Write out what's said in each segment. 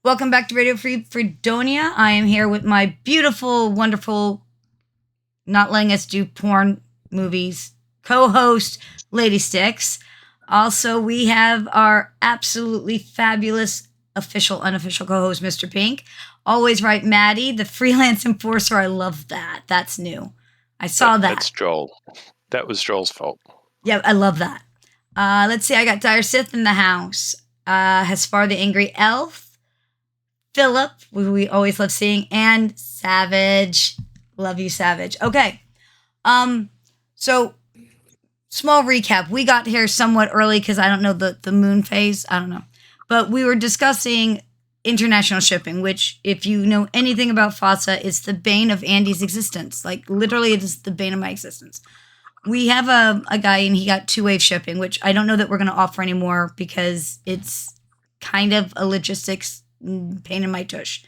Welcome back to Radio Free Freedonia. I am here with my beautiful, wonderful, not letting us do porn movies co-host, Lady Sticks. Also, we have our absolutely fabulous official, unofficial co-host, Mr. Pink. Always right, Maddie, the freelance enforcer. I love that. That's new. I saw that. That's Joel. That was Joel's fault. Yeah, I love that. Let's see. I got Dire Sith in the house. Hasfar the Angry Elf. Philip, we always love seeing, and Savage. Love you, Savage. Okay. So small recap. We got here somewhat early because I don't know the moon phase. I don't know. But we were discussing international shipping, which, if you know anything about FASA, is the bane of Andy's existence. Like, literally, it is the bane of my existence. We have a guy, and he got two-wave shipping, which I don't know that we're going to offer anymore because it's kind of a logistics pain in my tush.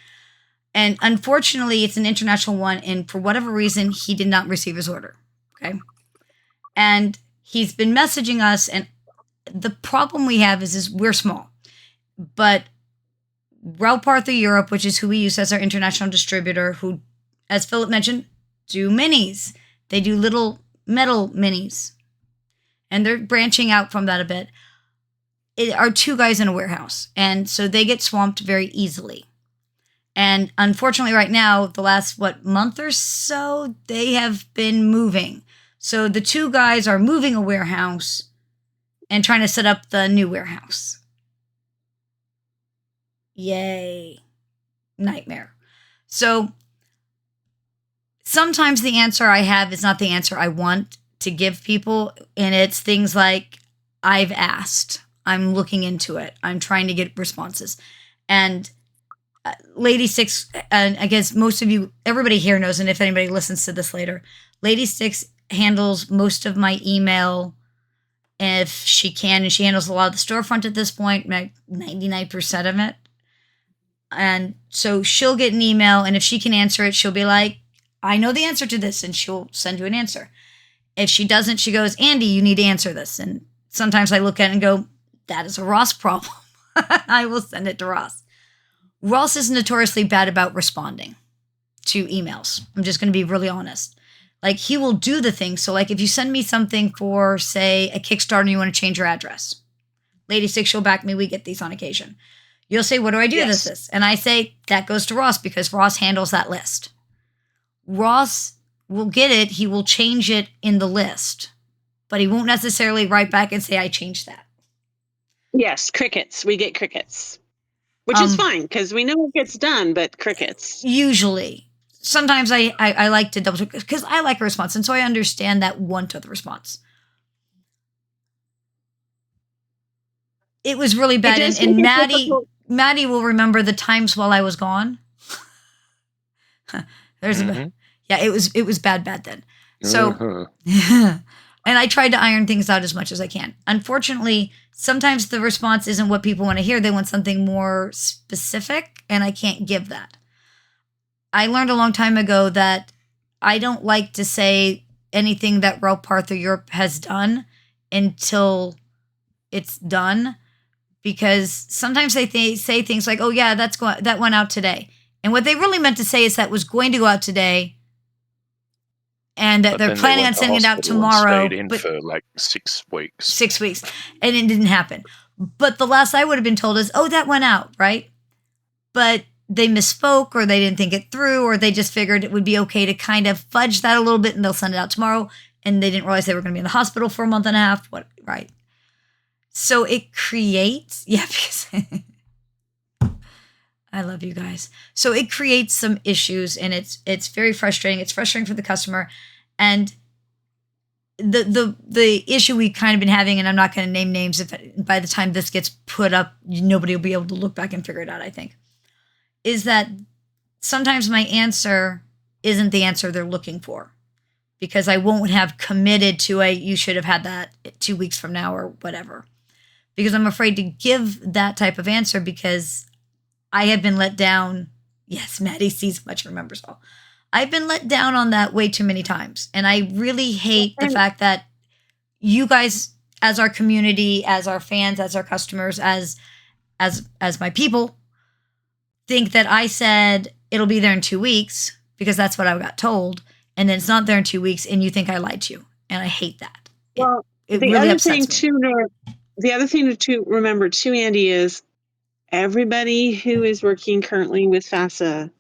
And unfortunately, it's an international one, and for whatever reason, he did not receive his order. Okay? And he's been messaging us, and the problem we have is we're small. But Ralph Arthur Europe, which is who we use as our international distributor, who, as Philip mentioned, do minis. They do little metal minis. And they're branching out from that a bit. It are two guys in a warehouse. And so they get swamped very easily. And unfortunately, right now, the last, month or so, they have been moving. So the two guys are moving a warehouse and trying to set up the new warehouse. Yay. Nightmare. So sometimes the answer I have is not the answer I want to give people. And it's things like, I've asked. I'm looking into it. I'm trying to get responses. And Lady Six, and I guess most of you, everybody here knows, and if anybody listens to this later, Lady Six handles most of my email if she can, and she handles a lot of the storefront at this point, 99% of it. And so she'll get an email, and if she can answer it, she'll be like, I know the answer to this, and she'll send you an answer. If she doesn't, she goes, Andy, you need to answer this. And sometimes I look at it and go, that is a Ross problem. I will send it to Ross. Ross is notoriously bad about responding to emails. I'm just going to be really honest. Like, he will do the thing. So, like, if you send me something for, say, a Kickstarter and you want to change your address, Lady Six, she'll back me. We get these on occasion. You'll say, what do I do with this? And I say, that goes to Ross because Ross handles that list. Ross will get it. He will change it in the list. But he won't necessarily write back and say, I changed that. Yes, crickets. We get crickets. Which is fine, because we know it gets done, but crickets. Usually. Sometimes I like to double check, because I like a response, and so I understand that want of the response. It was really bad, and Maddie will remember the times while I was gone. It was bad then. So, and I tried to iron things out as much as I can. Unfortunately, sometimes the response isn't what people want to hear. They want something more specific, and I can't give that. I learned a long time ago that I don't like to say anything that Ralph Arthur Europe has done until it's done, because sometimes they say things like, oh yeah, that went out today. And what they really meant to say is that was going to go out today, and that they're planning on sending it out tomorrow. But for like 6 weeks. 6 weeks. And it didn't happen. But the last I would have been told is, oh, that went out, right? But they misspoke, or they didn't think it through, or they just figured it would be okay to kind of fudge that a little bit and they'll send it out tomorrow. And they didn't realize they were going to be in the hospital for a month and a half. Right? So it creates, because I love you guys. So it creates some issues, and it's very frustrating. It's frustrating for the customer. And the issue we've kind of been having, and I'm not going to name names, if by the time this gets put up, nobody will be able to look back and figure it out, I think, is that sometimes my answer isn't the answer they're looking for, because I won't have committed to you should have had that 2 weeks from now or whatever, because I'm afraid to give that type of answer because I have been let down. Yes, Maddie sees much, remembers all. I've been let down on that way too many times. And I really hate the fact that you guys, as our community, as our fans, as our customers, as as my people, think that I said it'll be there in 2 weeks because that's what I got told, and then it's not there in 2 weeks, and you think I lied to you, and I hate that. Well, It the really other thing upsets me. too, Nora, the other thing to remember too, Andy, is everybody who is working currently with FAFSA,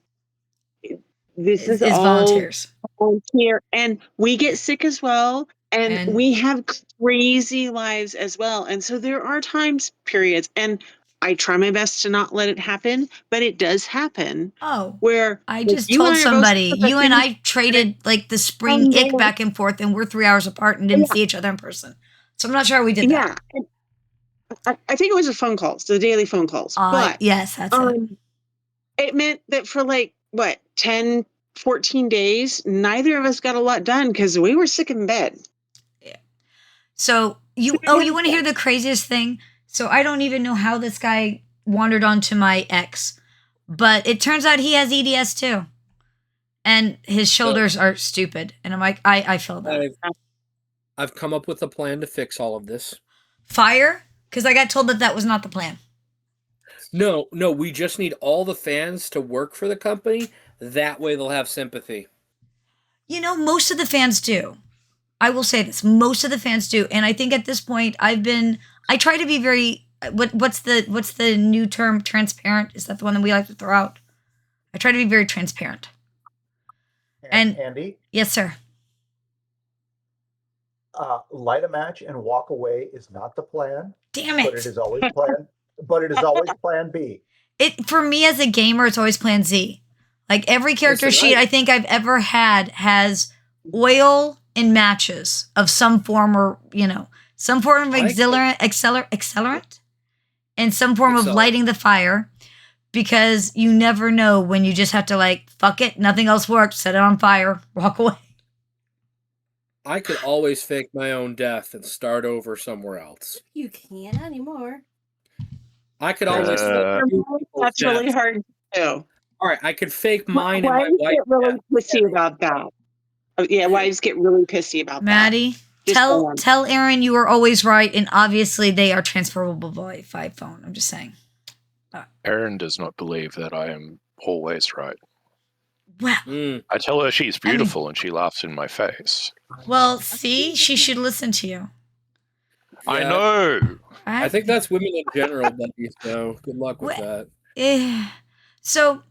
this is Is all volunteers. volunteer, and we get sick as well, and And- we have crazy lives as well, and so there are times periods, and I try my best to not let it happen, but it does happen. Oh, Where I like, just you and told I are both somebody, at the you and same I traded like the spring ick back and forth, and we're 3 hours apart and didn't see each other in person. So I'm not sure how we did that. Yeah, I think it was the phone calls, the daily phone calls. But Yes, that's it. it meant that for like what 10, 14 days, neither of us got a lot done because we were sick in bed. Yeah. So you want to hear the craziest thing? So I don't even know how this guy wandered onto my ex, but it turns out he has EDS too, and his shoulders are stupid. And I'm like, I feel that. I've come up with a plan to fix all of this. Fire? Because I got told that was not the plan. No, we just need all the fans to work for the company. That way they'll have sympathy. You know, most of the fans do. I will say this. Most of the fans do. And I think at this point I try to be very, what's the new term? Transparent? Is that the one that we like to throw out? I try to be very transparent. And Andy? Yes, sir. Light a match and walk away is not the plan. Damn it. But it is always plan B. For me as a gamer, it's always plan Z. Like every character sheet I think I've ever had has oil and matches of some form, or some form of accelerant and some form of lighting the fire, because you never know when you just have to like, fuck it, nothing else works, set it on fire, walk away. I could always fake my own death and start over somewhere else. You can't anymore. I could always that's really hard to do. All right, I could fake mine and my wife. Get really pissy about that. Yeah, wives get really pissy about Maddie, that. tell Aaron you are always right, and obviously they are transferable by phone. I'm just saying. Aaron does not believe that I am always right. Well, I tell her she's beautiful and she laughs in my face. Well, see, she should listen to you. Yeah. I know. I think that's women in general, Becky, so good luck with that. So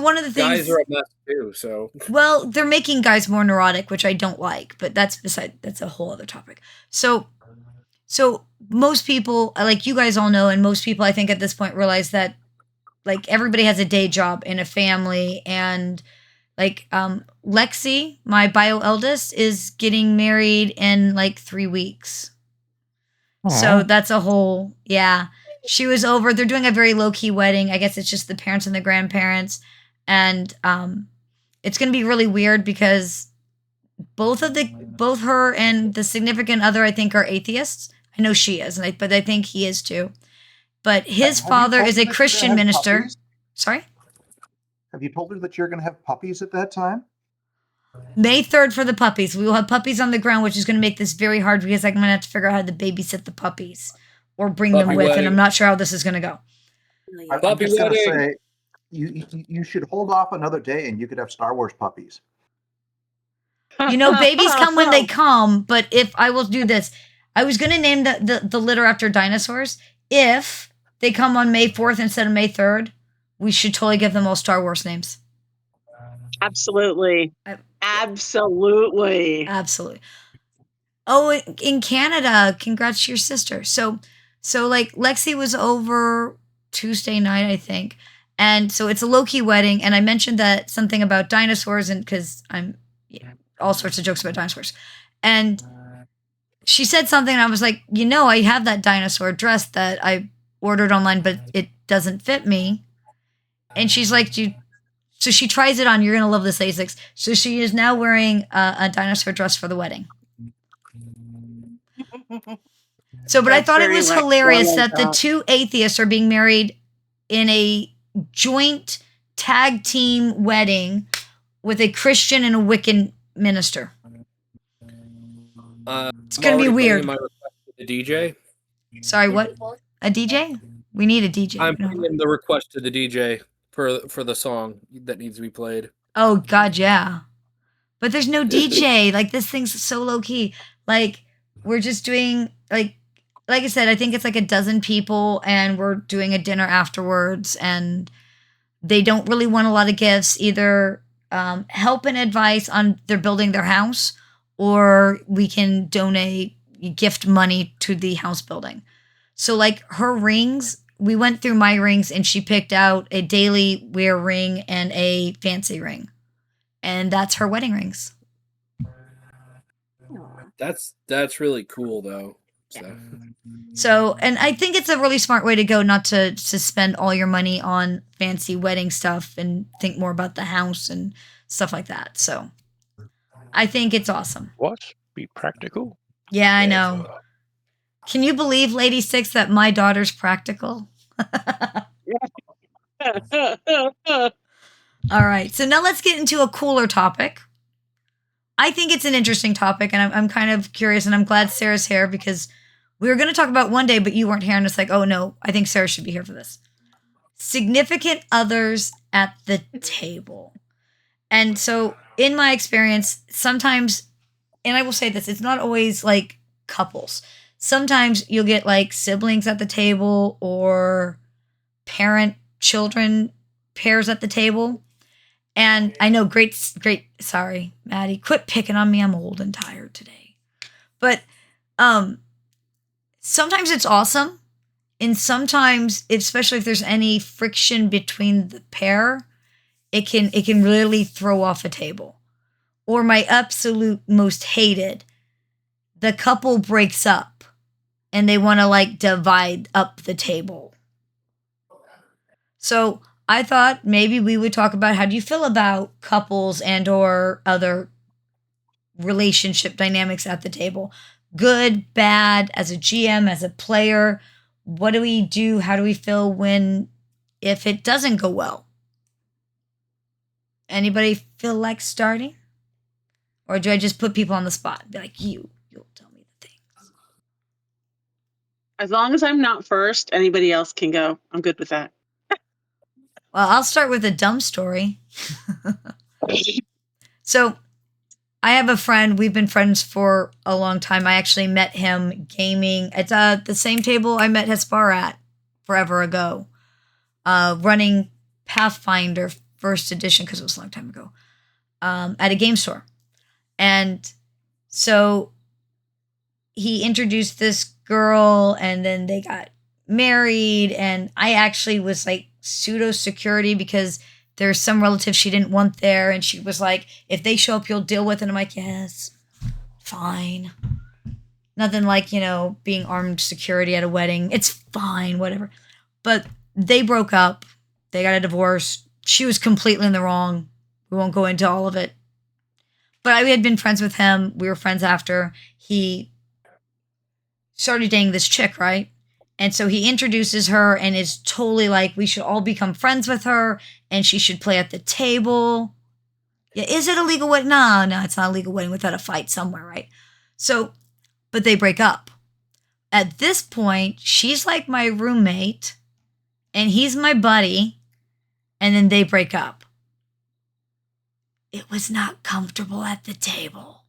one of the things, guys are a mess too, so. Well, they're making guys more neurotic, which I don't like, but that's a whole other topic. So most people, like you guys all know, and most people I think at this point realize that like everybody has a day job and a family, and like Lexi, my bio eldest, is getting married in like 3 weeks. Aww. So that's a whole, she was over. They're doing a very low key wedding. I guess it's just the parents and the grandparents. And it's going to be really weird because both her and the significant other, I think, are atheists. I know she is, but I think he is too. But his father is a Christian minister. Puppies? Sorry? Have you told her that you're going to have puppies at that time? May 3rd for the puppies. We will have puppies on the ground, which is going to make this very hard because I'm going to have to figure out how to babysit the puppies or bring them with, and I'm not sure how this is going to go. I'm just going to say, you should hold off another day and you could have Star Wars puppies. Babies come when they come, but if I will do this, I was going to name the litter after dinosaurs. If they come on May 4th instead of May 3rd, we should totally give them all Star Wars names. Absolutely. Absolutely. Oh, in Canada, congrats to your sister. So like Lexi was over Tuesday night, I think. And so it's a low-key wedding. And I mentioned that something about dinosaurs, and because all sorts of jokes about dinosaurs. And she said something, and I was like, I have that dinosaur dress that I ordered online, but it doesn't fit me. And she's like, so she tries it on. You're going to love this, A6. So she is now wearing a dinosaur dress for the wedding. So, but I thought it was hilarious that the two atheists are being married in a joint tag team wedding with a Christian and a Wiccan minister. It's going to be weird. My request to the DJ. Sorry, what? A DJ? We need a DJ. I'm putting in the request to the DJ for the song that needs to be played. Oh God, yeah. But there's no DJ. Like this thing's so low key. Like we're just doing like I said, I think it's like a dozen people, and we're doing a dinner afterwards, and they don't really want a lot of gifts, either help and advice on they're building their house, or we can donate gift money to the house building. So like her rings, we went through my rings and she picked out a daily wear ring and a fancy ring. And that's her wedding rings. That's really cool though. So, and I think it's a really smart way to go, not to spend all your money on fancy wedding stuff and think more about the house and stuff like that. So I think it's awesome. What? Be practical? Yeah, I know. Can you believe, Lady Six, that my daughter's practical? All right. So now let's get into a cooler topic. I think it's an interesting topic, and I'm kind of curious, and I'm glad Sarah's here because we were going to talk about one day, but you weren't here, and it's like, oh no, I think Sarah should be here for this. Significant others at the table. And so in my experience, sometimes, and I will say this, it's not always like couples. Sometimes you'll get like siblings at the table or parent-children pairs at the table. And I know sorry, Maddie, quit picking on me. I'm old and tired today. But sometimes it's awesome. And sometimes, especially if there's any friction between the pair, it can really throw off a table. Or my absolute most hated, the couple breaks up and they want to like divide up the table. So I thought maybe we would talk about how do you feel about couples and or other relationship dynamics at the table? Good, bad, as a GM, as a player. What do we do? How do we feel if it doesn't go well? Anybody feel like starting? Or do I just put people on the spot? Be like, you'll tell me the things. As long as I'm not first, anybody else can go. I'm good with that. Well, I'll start with a dumb story. So I have a friend. We've been friends for a long time. I actually met him gaming at the same table I met Hespar at forever ago, running Pathfinder first edition, because it was a long time ago, at a game store. And so he introduced this girl, and then they got married, and I actually was like pseudo security because there's some relative she didn't want there, and she was like, if they show up, you'll deal with it. And I'm like, yes, fine. Nothing like, being armed security at a wedding. It's fine, whatever. But they broke up. They got a divorce. She was completely in the wrong. We won't go into all of it. But I had been friends with him. We were friends after. He started dating this chick, right? And so he introduces her and is totally like, we should all become friends with her and she should play at the table. Yeah, is it a legal wedding? No, it's not a legal wedding without a fight somewhere, right? So, but they break up. At this point, she's like my roommate and he's my buddy, and then they break up. It was not comfortable at the table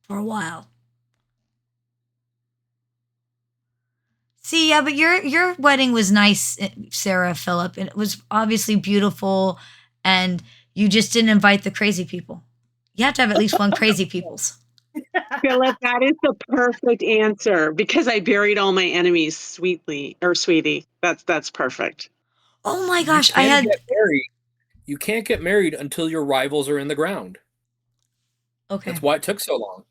for a while. See, yeah, but your wedding was nice, Sarah, Philip, and it was obviously beautiful, and you just didn't invite the crazy people. You have to have at least one crazy people's. Philip, that is the perfect answer because I buried all my enemies sweetie. That's perfect. Oh my gosh, You can't get married until your rivals are in the ground. Okay. That's why it took so long.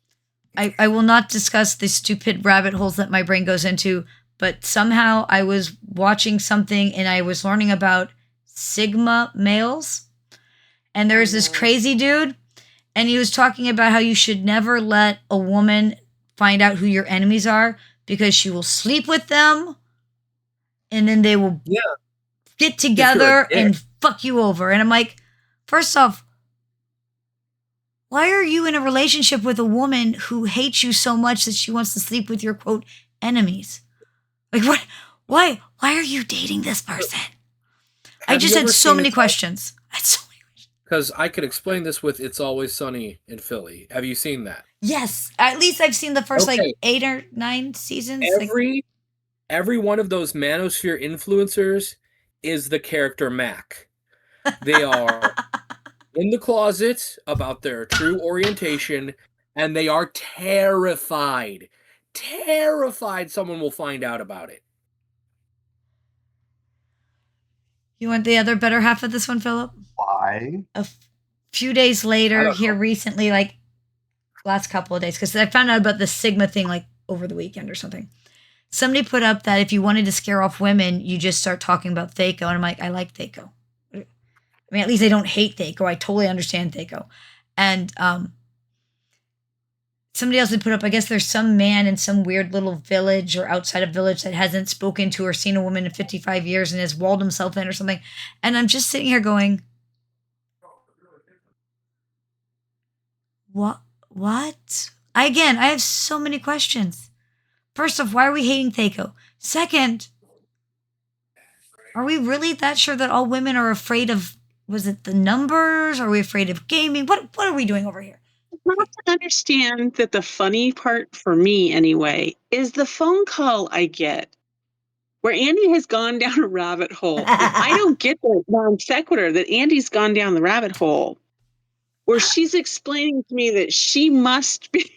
I will not discuss the stupid rabbit holes that my brain goes into, but somehow I was watching something and I was learning about Sigma males. And there's this crazy dude, and he was talking about how you should never let a woman find out who your enemies are because she will sleep with them and then they will get together and fuck you over. And I'm like, first off, why are you in a relationship with a woman who hates you so much that she wants to sleep with your, quote, enemies? Like, what? Why are you dating this person? I Have just you had ever so seen many It's questions. I had so many questions. Because I could explain this with It's Always Sunny in Philly. Have you seen that? Yes, at least I've seen the first like Okay. 8 or 9 seasons. Like, Every one of those manosphere influencers is the character Mac. They are in the closet about their true orientation, and they are terrified someone will find out about it. you want the other better half of this one, Philip? Why? A few days I later, don't here know. recently, like last couple of days, because I found out about the Sigma thing like over the weekend or something. Somebody put up that if you wanted to scare off women, you just start talking about Thaco. And I'm like, I like Thaco. I mean, at least I don't hate Thaco. I totally understand Thaco. And somebody else had put up, I guess there's some man in some weird little village or outside of village that hasn't spoken to or seen a woman in 55 years and has walled himself in or something. And I'm just sitting here going, what? I have so many questions. First off, why are we hating Thaco? Second, are we really that sure that all women are afraid of, was it the numbers? Are we afraid of gaming? What are we doing over here? You have to understand that the funny part for me anyway is the phone call I get where Andy has gone down a rabbit hole. And I don't get the non sequitur that Andy's gone down the rabbit hole where she's explaining to me that she must be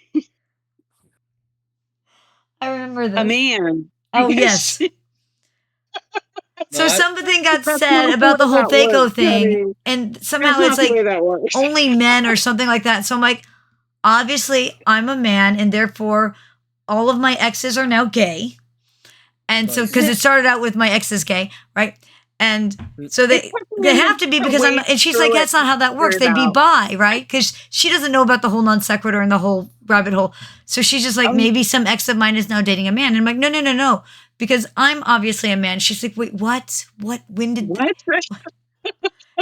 I remember this. a man. Oh, because yes. she- So something got That's said not about the way whole that Thaco works, thing, honey. and That's somehow not it's the way like that works. only men or something like that. So I'm like, obviously, I'm a man, and therefore, all of my exes are now gay. And so, because it started out with my ex is gay, right? And so they have to be because I'm, and she's like, that's not how that works. They'd be bi, right? Because she doesn't know about the whole non sequitur and the whole rabbit hole. So she's just like, maybe some ex of mine is now dating a man. And I'm like, no. Because I'm obviously a man. She's like, wait, what? When did? What? And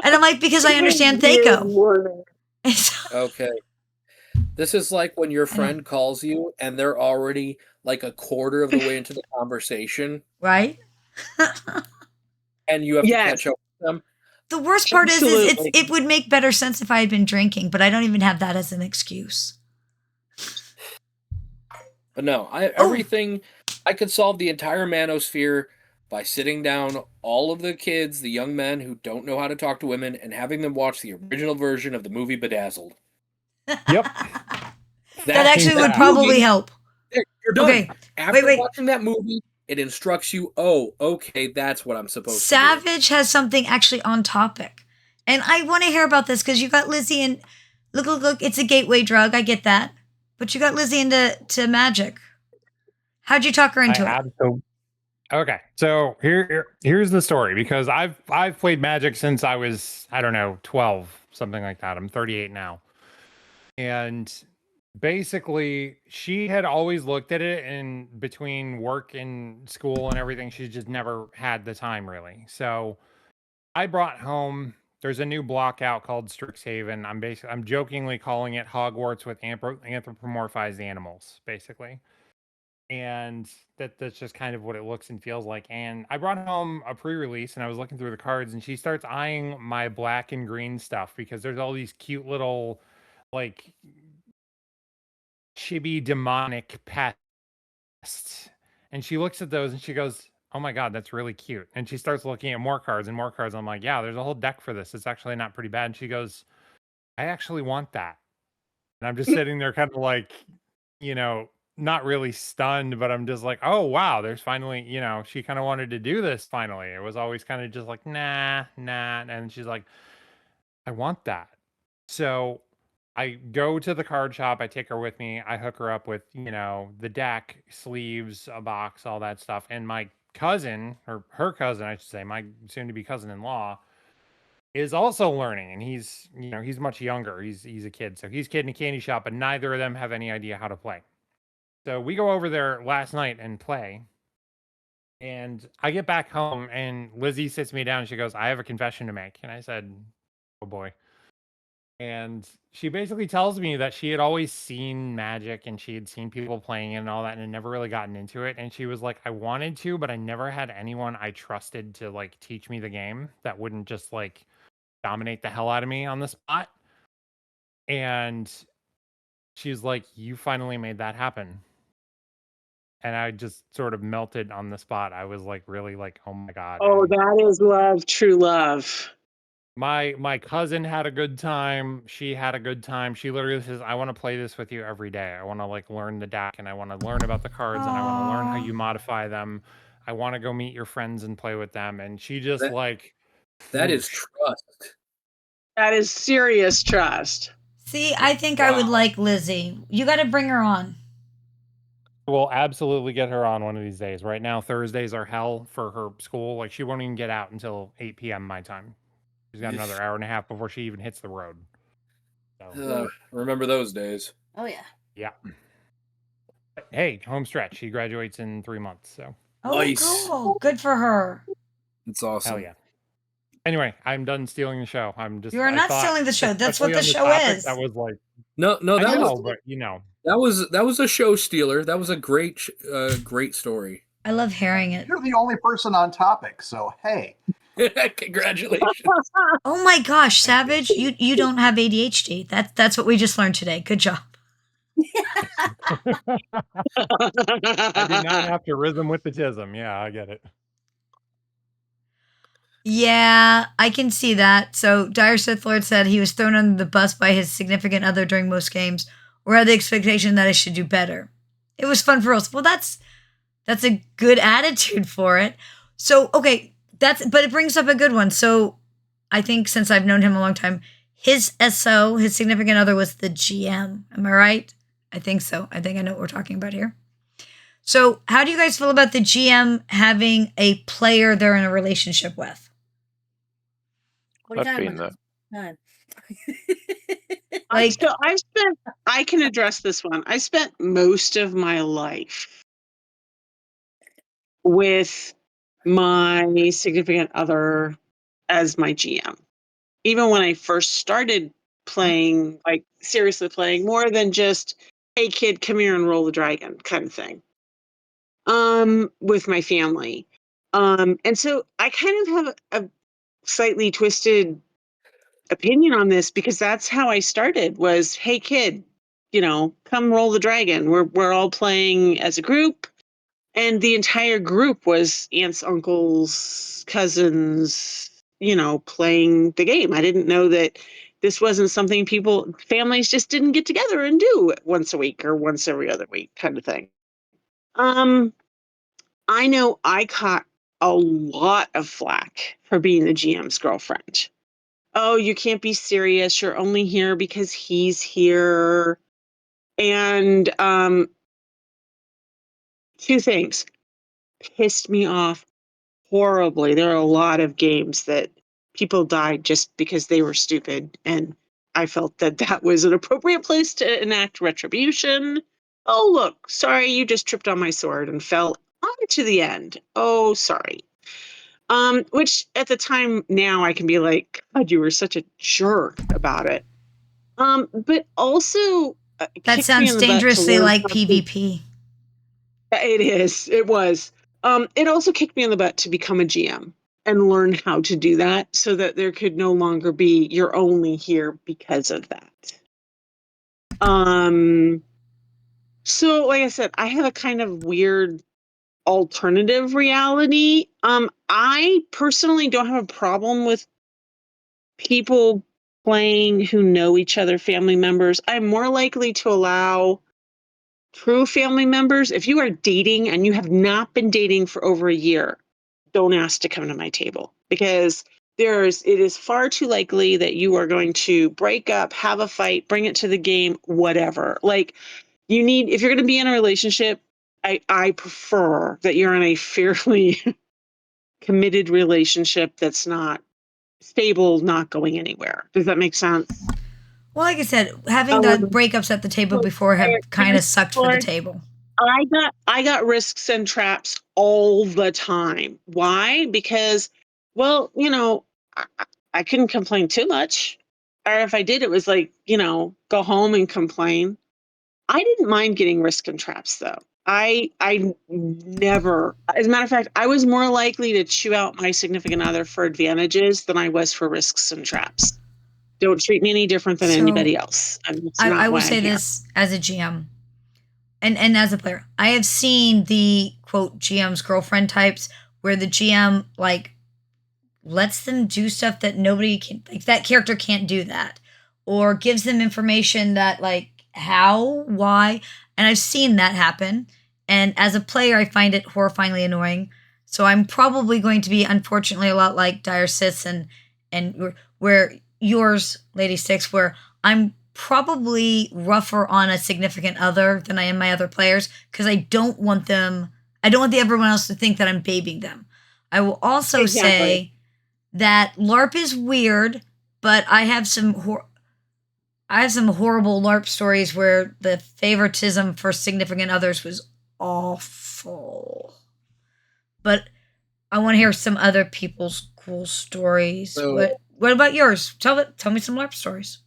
I'm like, because I understand Thaco. Okay. This is like when your friend calls you and they're already like a quarter of the way into the conversation. Right? And you have to catch up with them. The worst part is it would make better sense if I had been drinking, but I don't even have that as an excuse. But no, everything, I could solve the entire manosphere by sitting down all of the kids, the young men who don't know how to talk to women, and having them watch the original version of the movie Bedazzled. Yep. That actually would probably help. You're done. Okay. After watching that movie, it instructs you, oh, okay, that's what I'm supposed to do. Savage has something actually on topic. And I want to hear about this because you got Lizzie and look, it's a gateway drug. I get that. But you got Lizzie into magic. How'd you talk her into it? Okay, so here's the story, because I've played Magic since I was, I don't know, 12, something like that. I'm 38 now. And basically, she had always looked at it, and between work and school and everything, she's just never had the time really. So I brought home, there's a new block out called Strixhaven. I'm jokingly calling it Hogwarts with anthropomorphized animals, basically. And that's just kind of what it looks and feels like. And I brought home a pre-release, and I was looking through the cards, and she starts eyeing my black and green stuff because there's all these cute little, like, chibi demonic pests. And she looks at those and she goes, oh my god, that's really cute. And she starts looking at more cards and more cards. I'm like, yeah, there's a whole deck for this. It's actually not pretty bad. And she goes, I actually want that. And I'm just sitting there kind of like, not really stunned, but I'm just like, oh wow, there's finally, she kind of wanted to do this finally. It was always kind of just like, nah. And she's like, I want that. So I go to the card shop, I take her with me, I hook her up with, the deck, sleeves, a box, all that stuff. And my cousin, or her cousin, I should say, my soon-to-be cousin-in-law, is also learning, and he's much younger. He's a kid, so he's kid in a candy shop, but neither of them have any idea how to play. So we go over there last night and play. And I get back home, and Lizzie sits me down, and she goes, I have a confession to make. And I said, oh boy. And she basically tells me that she had always seen Magic and she had seen people playing it and all that and had never really gotten into it. And she was like, I wanted to, but I never had anyone I trusted to like teach me the game that wouldn't just like dominate the hell out of me on the spot. And she's like, you finally made that happen. And I just sort of melted on the spot. I was like, really like, oh my God. Oh, And that is love, true love. my cousin had a good time. She had a good time. She literally says, I want to play this with you every day. I want to like learn the deck and I want to learn about the cards and I want to learn how you modify them. I want to go meet your friends and play with them. And she just that is whoosh. trust. That is serious trust. See, I think I would like Lizzie. You got to bring her on. We'll absolutely get her on one of these days. Right now, Thursdays are hell for her school. Like she won't even get out until 8 p.m. my time. She's got another hour and a half before she even hits the road. So. Remember those days. Oh, yeah. Yeah. But hey, home stretch. She graduates in 3 months. So. Oh, Nice. cool. Good for her. It's awesome. Hell yeah. Anyway, I'm done stealing the show. I'm just. You are not stealing the show. That's what the show is. That was like. No, I know, was. But you know. That was a show stealer. That was a great story. I love hearing it. You're the only person on topic, so hey. Congratulations. Oh my gosh, Savage, you don't have ADHD. That's what we just learned today. Good job. I did not have to rhythm with the tism. Yeah, I get it. Yeah, I can see that. So Dire Sith Lord said he was thrown under the bus by his significant other during most games, or had the expectation that I should do better. It was fun for us. Well, that's a good attitude for it. So okay, but it brings up a good one. So I think since I've known him a long time, his SO, his significant other, was the GM. Am I right? I think so. I think I know what we're talking about here. So how do you guys feel about the GM having a player they're in a relationship with? I've been there. I can address this one. I spent most of my life with my significant other as my GM. Even when I first started playing, like seriously playing, more than just, hey kid, come here and roll the dragon kind of thing. With my family. And so I kind of have a slightly twisted opinion on this because that's how I started was, hey kid, come roll the dragon. We're all playing as a group. And the entire group was aunts, uncles, cousins, playing the game. I didn't know that this wasn't something families just didn't get together and do once a week or once every other week kind of thing. I know I caught a lot of flack for being the GM's girlfriend. Oh, you can't be serious. You're only here because he's here. And two things pissed me off horribly. There are a lot of games that people died just because they were stupid. And I felt that was an appropriate place to enact retribution. Oh, look, sorry, you just tripped on my sword and fell onto the end. Oh, sorry. Which at the time now I can be like, God, you were such a jerk about it. But also that sounds dangerously like PvP. It is. It was. It also kicked me in the butt to become a GM and learn how to do that so that there could no longer be you're only here because of that. So like I said, I have a kind of weird alternative reality. I personally don't have a problem with people playing who know each other, family members. I'm more likely to allow true family members. If you are dating and you have not been dating for over a year, don't ask to come to my table because it is far too likely that you are going to break up, have a fight, bring it to the game, whatever. Like if you're going to be in a relationship, I prefer that you're in a fairly committed relationship that's not stable, not going anywhere. Does that make sense? Well, like I said, having the breakups at the table before have kind of sucked for the table. I got risks and traps all the time. Why? Because, well, I couldn't complain too much. or if I did, it was like, go home and complain. I didn't mind getting risk and traps though. I never, as a matter of fact, I was more likely to chew out my significant other for advantages than I was for risks and traps. Don't treat me any different than anybody else. And that's not I will why say I'm here. this as a GM and as a player. I have seen the quote GM's girlfriend types where the GM like lets them do stuff that nobody can, like that character can't do that, or gives them information that like how, why, and I've seen that happen. And as a player, I find it horrifyingly annoying. So I'm probably going to be, unfortunately, a lot like Dire Siths and where yours, Lady Six, where I'm probably rougher on a significant other than I am my other players because I don't want everyone else to think that I'm babying them. I will also say that LARP is weird, but I have some horrible LARP stories where the favoritism for significant others was awful. But I want to hear some other people's cool stories. So, what about yours? Tell me some LARP stories.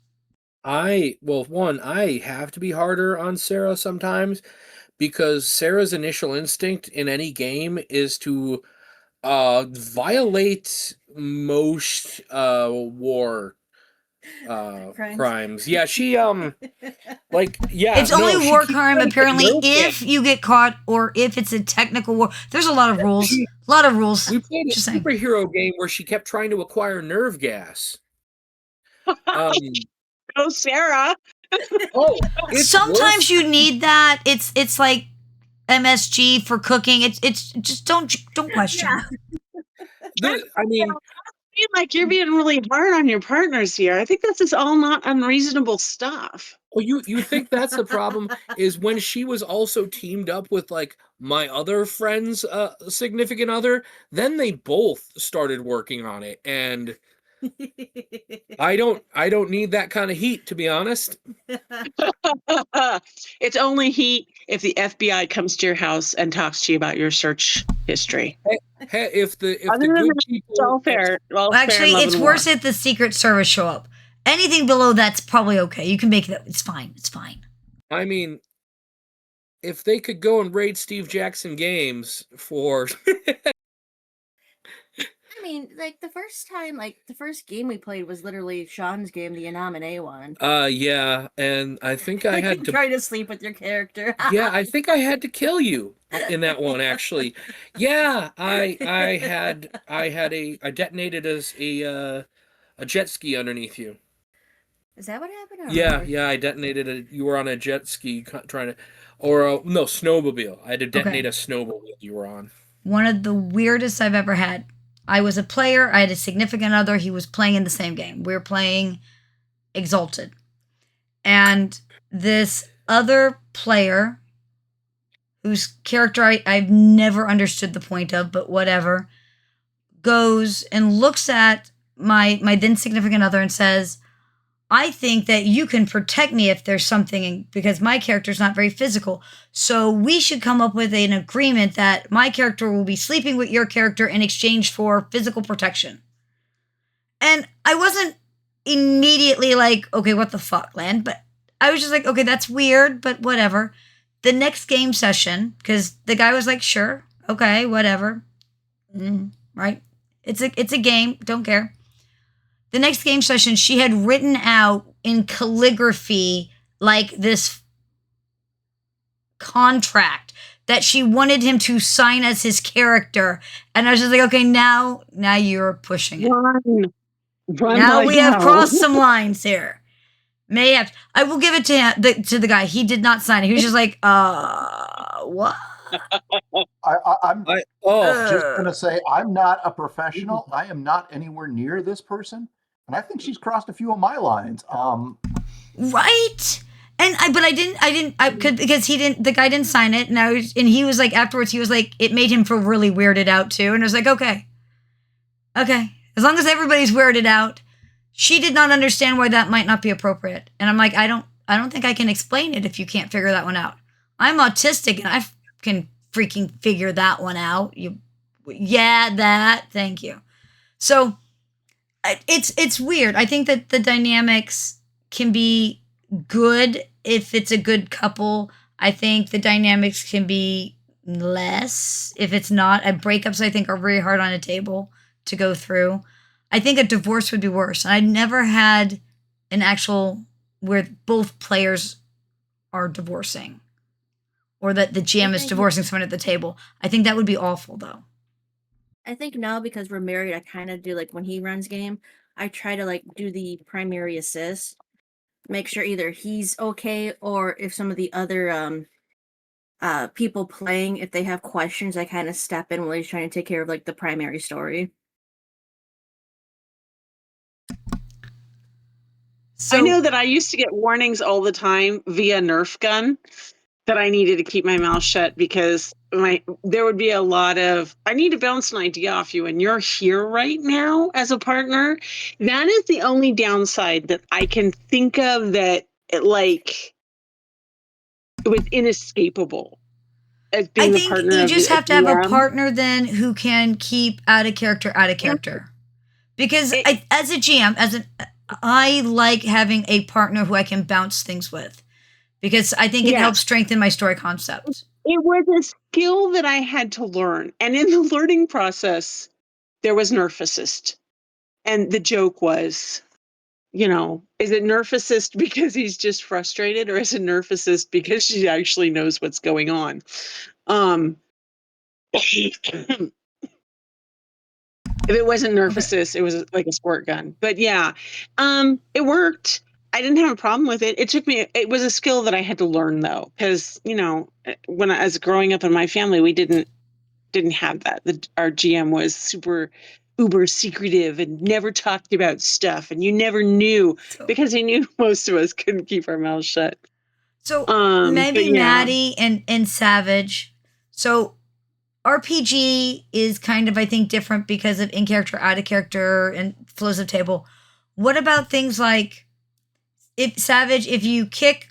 I have to be harder on Sarah sometimes because Sarah's initial instinct in any game is to violate most war crimes. Yeah, she it's only war crime apparently if you get caught or if it's a technical war. There's a lot of rules. We played a superhero game where she kept trying to acquire nerve gas. Oh, Sarah. Sometimes you need that. It's like MSG for cooking. It's just don't question. I mean, like you're being really hard on your partners here. I think this is all not unreasonable stuff. Well, you think that's the problem is when she was also teamed up with like my other friend's significant other, then they both started working on it, and I don't need that kind of heat, to be honest. It's only heat if the FBI comes to your house and talks to you about your search history. Hey, if the good people, all fair. Actually, it's worse if the Secret Service show up. Anything below that's probably okay. You can make it. It's fine. It's fine. I mean, if they could go and raid Steve Jackson Games for. I mean, like the first game we played was literally Sean's game, the Anomaly one. Yeah, and I think I had to try to sleep with your character. Yeah, I think I had to kill you in that one, actually. Yeah, I detonated a jet ski underneath you. Is that what happened? Yeah, I detonated you were on a jet ski trying to, no, snowmobile. I had to detonate a snowmobile you were on. One of the weirdest I've ever had. I was a player. I had a significant other. He was playing in the same game. We were playing Exalted. And this other player, whose character I've never understood the point of, but whatever, goes and looks at my then significant other and says, I think that you can protect me if there's something, because my character's not very physical. So we should come up with an agreement that my character will be sleeping with your character in exchange for physical protection. And I wasn't immediately like, okay, what the fuck, Land? But I was just like, okay, that's weird, but whatever. The next game session, because the guy was like, sure, okay, whatever. Right? It's a game, don't care. The next game session, she had written out in calligraphy like this contract that she wanted him to sign as his character. And I was just like, okay, now you're pushing it. Run now we have crossed some lines here. I will give it to him, to the guy. He did not sign it. He was just like, what? I'm just going to say, I'm not a professional. I am not anywhere near this person. And I think she's crossed a few of my lines. Right. But I didn't, because the guy didn't sign it. And he was like, afterwards, he was like, it made him feel really weirded out too. And I was like, okay. As long as everybody's weirded out. She did not understand why that might not be appropriate. And I'm like, I don't think I can explain it if you can't figure that one out. I'm autistic and I can freaking figure that one out. Thank you. So It's weird. I think that the dynamics can be good if it's a good couple. I think the dynamics can be less if it's not. Breakups, I think, are very hard on a table to go through. I think a divorce would be worse. I never had an actual where both players are divorcing or that the GM is divorcing someone at the table. I think that would be awful, though. I think now because we're married, I kind of do like when he runs game, I try to like do the primary assist, make sure either he's okay or if some of the other people playing, if they have questions, I kind of step in while he's trying to take care of like the primary story. So, I know that I used to get warnings all the time via Nerf gun that I needed to keep my mouth shut because there would be a lot of, I need to bounce an idea off you and you're here right now as a partner. That is the only downside that I can think of that it was inescapable. As being I think you just have to have a partner then who can keep out of character. Because as a GM, I like having a partner who I can bounce things with. Because I think it helps strengthen my story concept. It was a skill that I had to learn. And in the learning process, there was Nerf assist. And the joke was, is it Nerf assist because he's just frustrated or is it Nerf assist because she actually knows what's going on? If it wasn't Nerf assist, it was like a squirt gun. But yeah, it worked. I didn't have a problem with it. It was a skill that I had to learn though. Because, when I was growing up in my family, we didn't have that. Our GM was super uber secretive and never talked about stuff. And you never knew because he knew most of us couldn't keep our mouths shut. So maybe Maddie and Savage. So RPG is kind of, I think, different because of in character, out of character, and flows of table. What about things like if you kick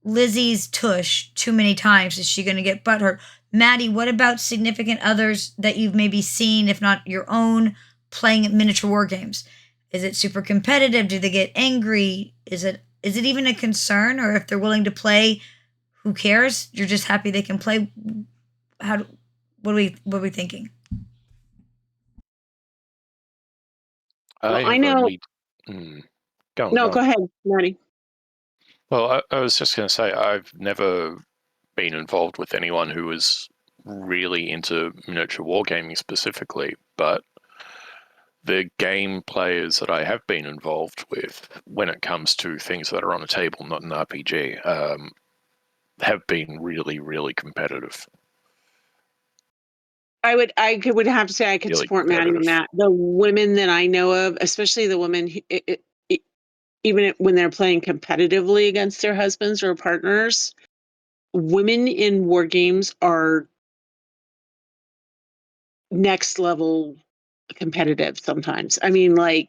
Lizzie's tush too many times, is she going to get butthurt? Maddie, what about significant others that you've maybe seen, if not your own, playing miniature war games? Is it super competitive? Do they get angry? Is it even a concern? Or if they're willing to play, who cares? You're just happy they can play. What are we thinking? I know. Go ahead, Marty. Well, I was just going to say, I've never been involved with anyone who was really into miniature wargaming specifically, but the game players that I have been involved with, when it comes to things that are on a table, not an RPG, have been really, really competitive. I would have to say I could support Maddie in that. The women that I know of, especially the women, even when they're playing competitively against their husbands or partners, women in war games are next level competitive sometimes. I mean, I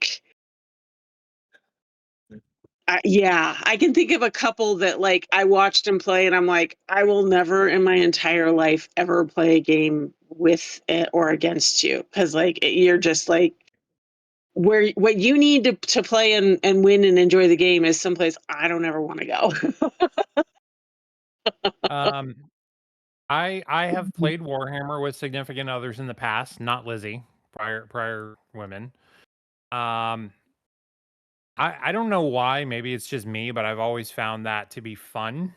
can think of a couple that I watched them play and I'm like, I will never in my entire life ever play a game with or against you. Cause you're just what you need to play and win and enjoy the game is someplace I don't ever want to go. I have played Warhammer with significant others in the past, not Lizzie, prior women. I don't know why, maybe it's just me, but I've always found that to be fun.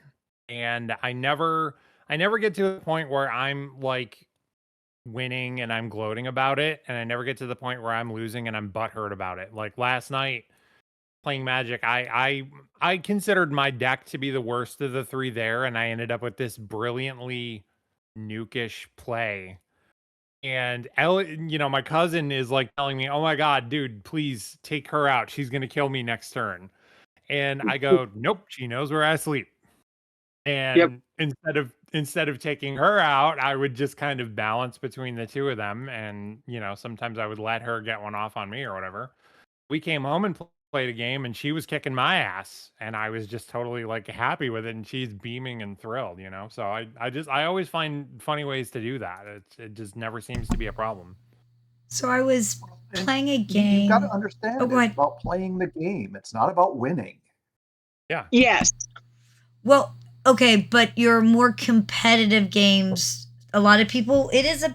And I never get to the point where I'm winning and I'm gloating about it, and I never get to the point where I'm losing and I'm butthurt about it. Like last night playing Magic, I considered my deck to be the worst of the three there, and I ended up with this brilliantly nukish play. And my cousin is telling me, "Oh my god, dude, please take her out. She's gonna kill me next turn." And I go, "Nope, she knows where I sleep." And instead of taking her out, I would just kind of balance between the two of them, and sometimes I would let her get one off on me or whatever. We came home and played a game, and she was kicking my ass, and I was just totally happy with it, and she's beaming and thrilled, So I always find funny ways to do that. It just never seems to be a problem. So I was playing a game. You've got to understand go ahead. It's about playing the game. It's not about winning. Yeah. Yes. Well, okay, but your more competitive games, a lot of people, it is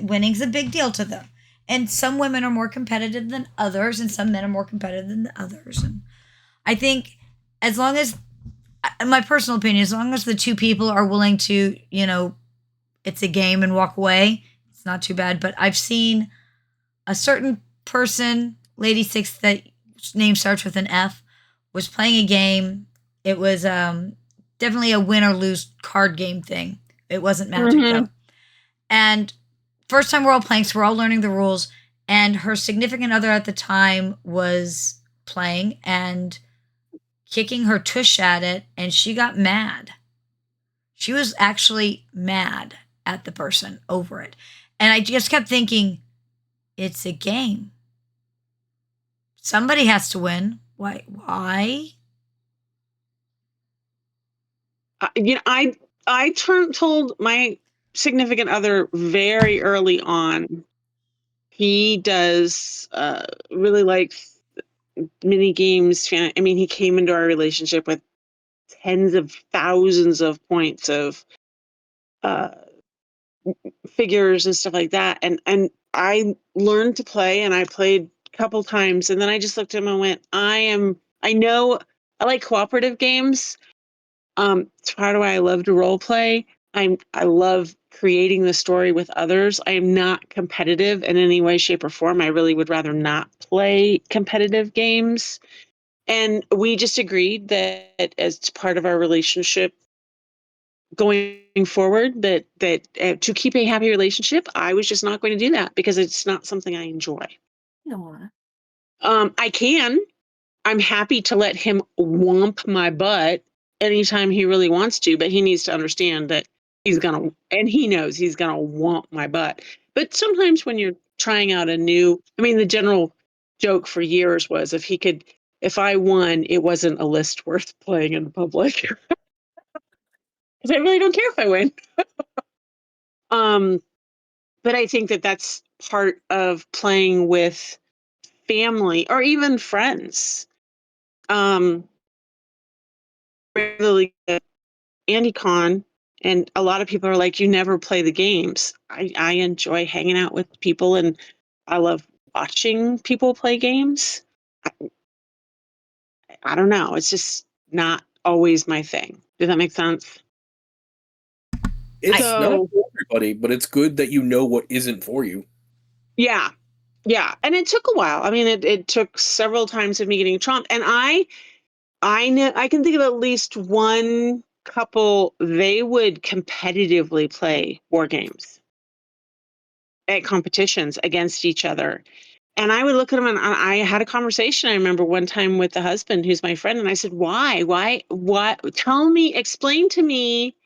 winning's a big deal to them, and some women are more competitive than others, and some men are more competitive than others. And I think, as long as, in my personal opinion, as long as the two people are willing to, it's a game and walk away, it's not too bad. But I've seen a certain person, Lady Six, that name starts with an F, was playing a game. It was definitely a win or lose card game thing. It wasn't Magic though. And first time we're all playing, so we're all learning the rules. And her significant other at the time was playing and kicking her tush at it, and she got mad. She was actually mad at the person over it. And I just kept thinking, it's a game. Somebody has to win. Why? I told my significant other very early on. He does really likes mini games. I mean, he came into our relationship with tens of thousands of points of figures and stuff like that. And I learned to play, and I played a couple times, and then I just looked at him and went, I know I like cooperative games. It's part of why I love to role play. I love creating the story with others. I am not competitive in any way, shape, or form. I really would rather not play competitive games. And we just agreed that as part of our relationship going forward, that to keep a happy relationship, I was just not going to do that because it's not something I enjoy. No. I'm happy to let him whomp my butt anytime he really wants to, but he needs to understand that and he knows he's gonna whomp my butt. But sometimes when you're trying out the general joke for years was if I won, it wasn't a list worth playing in public. Because I really don't care if I win. But I think that that's part of playing with family or even friends. Really Andy Con, and a lot of people are like, you never play the games. I enjoy hanging out with people, and I love watching people play games. I don't know. It's just not always my thing. Does that make sense? It's not for everybody, but it's good that you know what isn't for you. Yeah. Yeah. And it took a while. I mean, it took several times of me getting trumped. And I know I can think of at least one couple, they would competitively play war games at competitions against each other. And I would look at them, and I had a conversation. I remember one time with the husband, who's my friend, and I said, why? What? Explain to me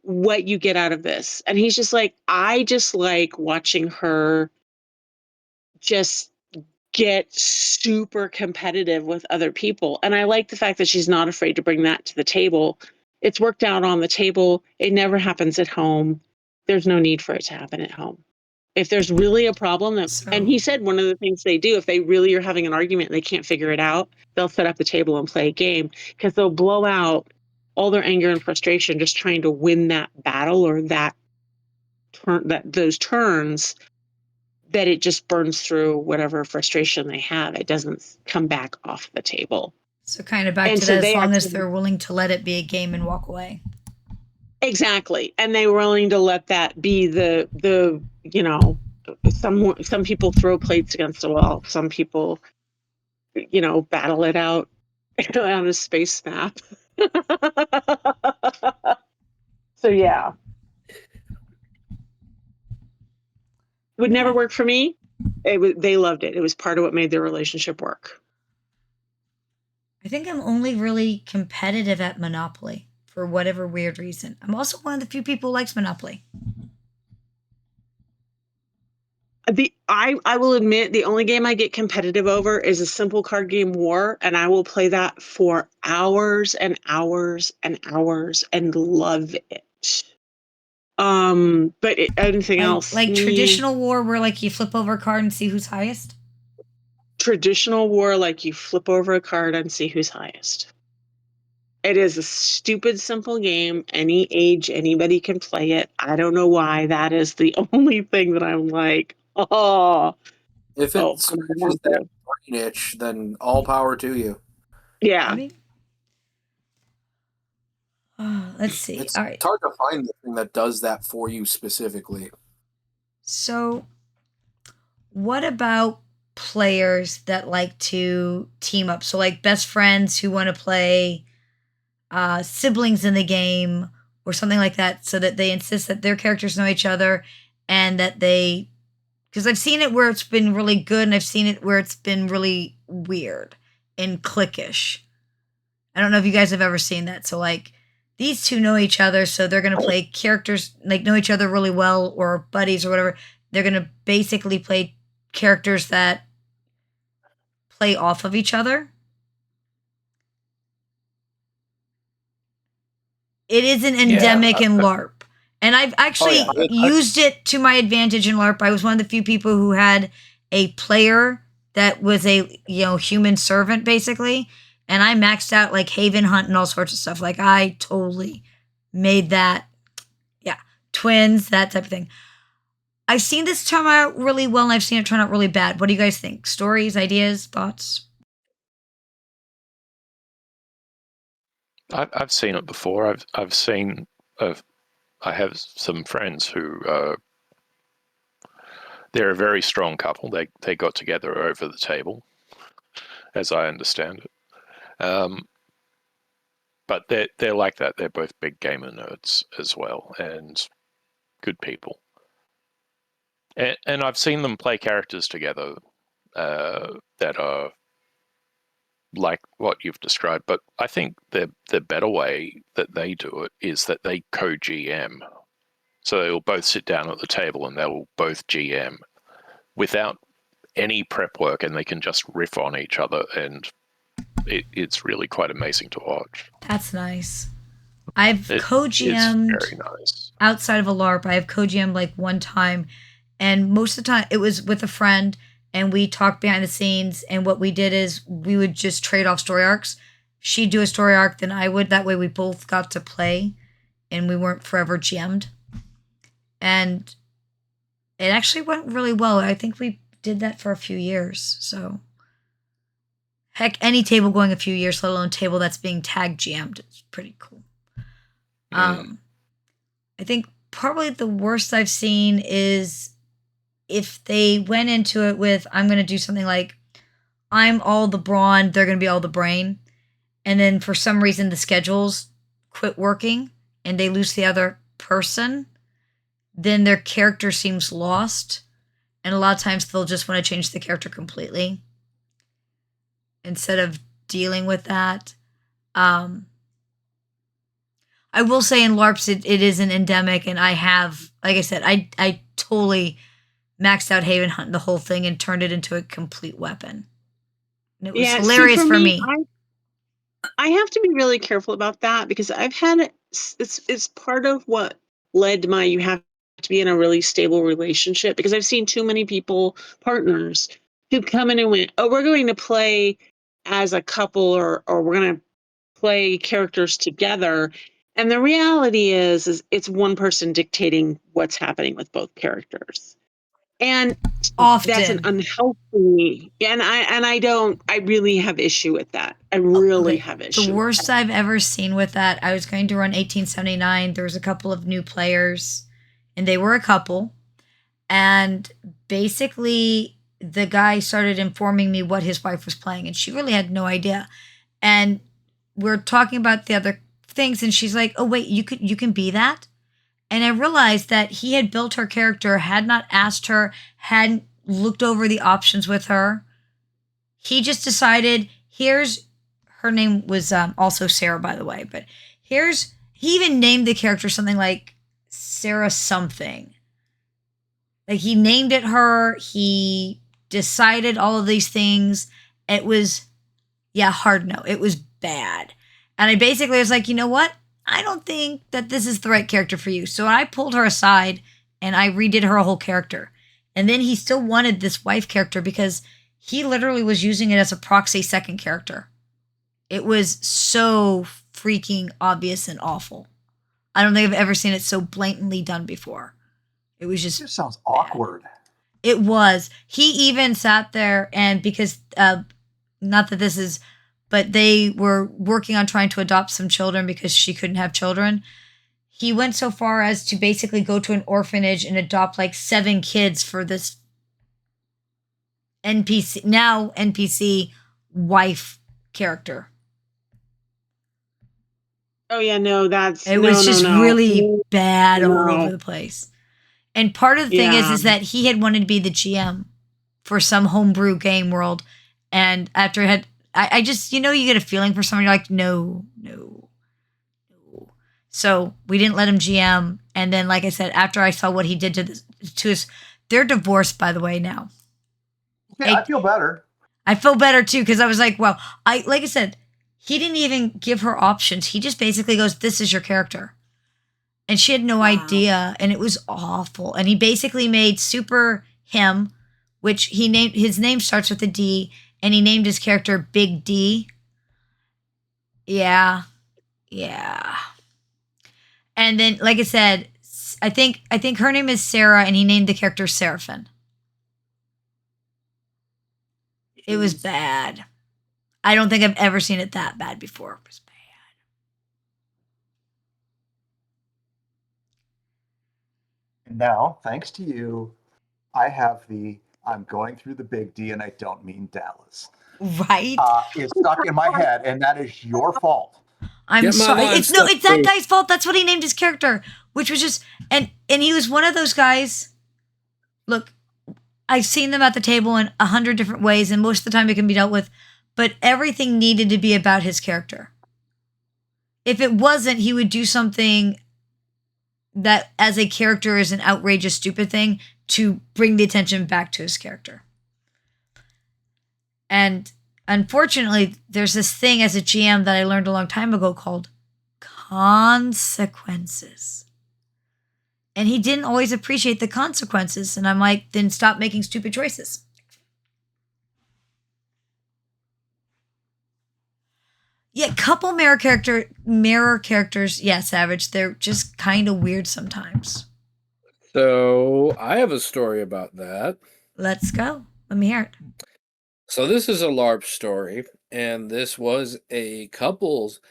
what you get out of this. And he's just like, I just like watching her just get super competitive with other people. And I like the fact that she's not afraid to bring that to the table. It's worked out on the table. It never happens at home. There's no need for it to happen at home. If there's really a problem, and he said one of the things they do, if they really are having an argument and they can't figure it out, they'll set up the table and play a game, because they'll blow out all their anger and frustration just trying to win that battle or those turns, that it just burns through whatever frustration they have. It doesn't come back off the table. So kind of back to that, as long as they're willing to let it be a game and walk away. Exactly. And they were willing to let that be some people throw plates against the wall. Some people, battle it out on a space map. So yeah. Would never work for me. They loved it. It was part of what made their relationship work. I think I'm only really competitive at Monopoly for whatever weird reason. I'm also one of the few people who likes Monopoly. I will admit, the only game I get competitive over is a simple card game, War, and I will play that for hours and hours and hours and love it. But anything else? Like traditional war where like you flip over a card and see who's highest? Traditional war, like you flip over a card and see who's highest. It is a stupid, simple game. Any age, anybody can play it. I don't know why. That is the only thing that I'm like, oh. If it scratches that brain itch, then all power to you. Yeah. I mean, let's see. It's All right. hard to find the thing that does that for you specifically. So, what about players that like to team up? So, like best friends who want to play siblings in the game or something like that, so that they insist that their characters know each other and that they. Because I've seen it where it's been really good and I've seen it where it's been really weird and cliquish. I don't know if you guys have ever seen that. So, like, these two know each other, so they're going to play characters, like, know each other really well, or buddies or whatever. They're going to basically play characters that play off of each other. It is an endemic in LARP. And I've actually used it to my advantage in LARP. I was one of the few people who had a player that was a, human servant, basically. And I maxed out like Haven Hunt and all sorts of stuff. Like I totally made that, twins, that type of thing. I've seen this turn out really well and I've seen it turn out really bad. What do you guys think? Stories, ideas, thoughts? I've seen it before. I have some friends who they're a very strong couple. They got together over the table, as I understand it. But they're like that. They're both big gamer nerds as well, and good people. And I've seen them play characters together that are like what you've described. But I think the better way that they do it is that they co-GM. So they'll both sit down at the table and they'll both GM without any prep work, and they can just riff on each other, and it's really quite amazing to watch. That's nice. I've co-GM'd very nice. Outside of a LARP. I have co-GM'd like one time, and most of the time it was with a friend, and we talked behind the scenes, and what we did is we would just trade off story arcs. She'd do a story arc, then I would. That way we both got to play, and we weren't forever GM'd. And it actually went really well. I think we did that for a few years. So, heck, any table going a few years, let alone table that's being tag GM'd, it's pretty cool. I think probably the worst I've seen is if they went into it with, I'm going to do something like, I'm all the brawn, they're going to be all the brain. And then for some reason the schedules quit working and they lose the other person. Then their character seems lost. And a lot of times they'll just want to change the character completely instead of dealing with that. I will say in LARPs, it is an endemic, and I have, like I said, I totally maxed out Haven Hunt, the whole thing, and turned it into a complete weapon. And it was hilarious for me. I have to be really careful about that because I've had it's part of what led to you have to be in a really stable relationship, because I've seen too many partners who come in and went, oh, we're going to play as a couple or we're going to play characters together. And the reality is it's one person dictating what's happening with both characters. And often that's an unhealthy, and I really have issue with that. I really have issue. The worst I've ever seen with that, I was going to run 1879. There was a couple of new players, and they were a couple. And basically, the guy started informing me what his wife was playing, and she really had no idea. And we're talking about the other things, and she's like, "Oh wait, you can be that." And I realized that he had built her character, had not asked her, hadn't looked over the options with her. He just decided, her name was also Sarah, by the way, but he even named the character something like Sarah something. Like he named it her, he decided all of these things. It was, hard no. It was bad. And I basically was like, you know what? I don't think that this is the right character for you. So I pulled her aside and I redid her whole character. And then he still wanted this wife character because he literally was using it as a proxy second character. It was so freaking obvious and awful. I don't think I've ever seen it so blatantly done before. It was just... It just sounds awkward. It was. He even sat there and because, not that this is, but they were working on trying to adopt some children because she couldn't have children. He went so far as to basically go to an orphanage and adopt like 7 kids for this NPC wife character. Oh yeah, no, it was just really bad all over the place. And part of the thing is that he had wanted to be the GM for some homebrew game world, and after it had, I just, you get a feeling for someone, you're like, no. So we didn't let him GM, and then, like I said, after I saw what he did to us, they're divorced, by the way, now. Yeah, I feel better. I feel better too because I was like, well, like I said, he didn't even give her options. He just basically goes, "This is your character," and she had no idea, and it was awful. And he basically made Super him, which his name starts with a D, and he named his character Big D. Yeah. And then, like I said, I think her name is Sarah, and he named the character Seraphim. It was bad. I don't think I've ever seen it that bad before. It was bad. And now, thanks to you, I have I'm going through the big D and I don't mean Dallas. Right? It's stuck in my head, and that is your fault. I'm sorry. It's that guy's fault. That's what he named his character, which was just and he was one of those guys. Look, I've seen them at the table in 100 different ways, and most of the time it can be dealt with, but everything needed to be about his character. If it wasn't, he would do something that as a character is an outrageous, stupid thing to bring the attention back to his character. And unfortunately, there's this thing as a GM that I learned a long time ago called consequences. And he didn't always appreciate the consequences. And I'm like, then stop making stupid choices. Yeah, couple mirror characters, yeah, Savage, they're just kind of weird sometimes. So I have a story about that. Let's go. Let me hear it. So this is a LARP story, and this was a couple's,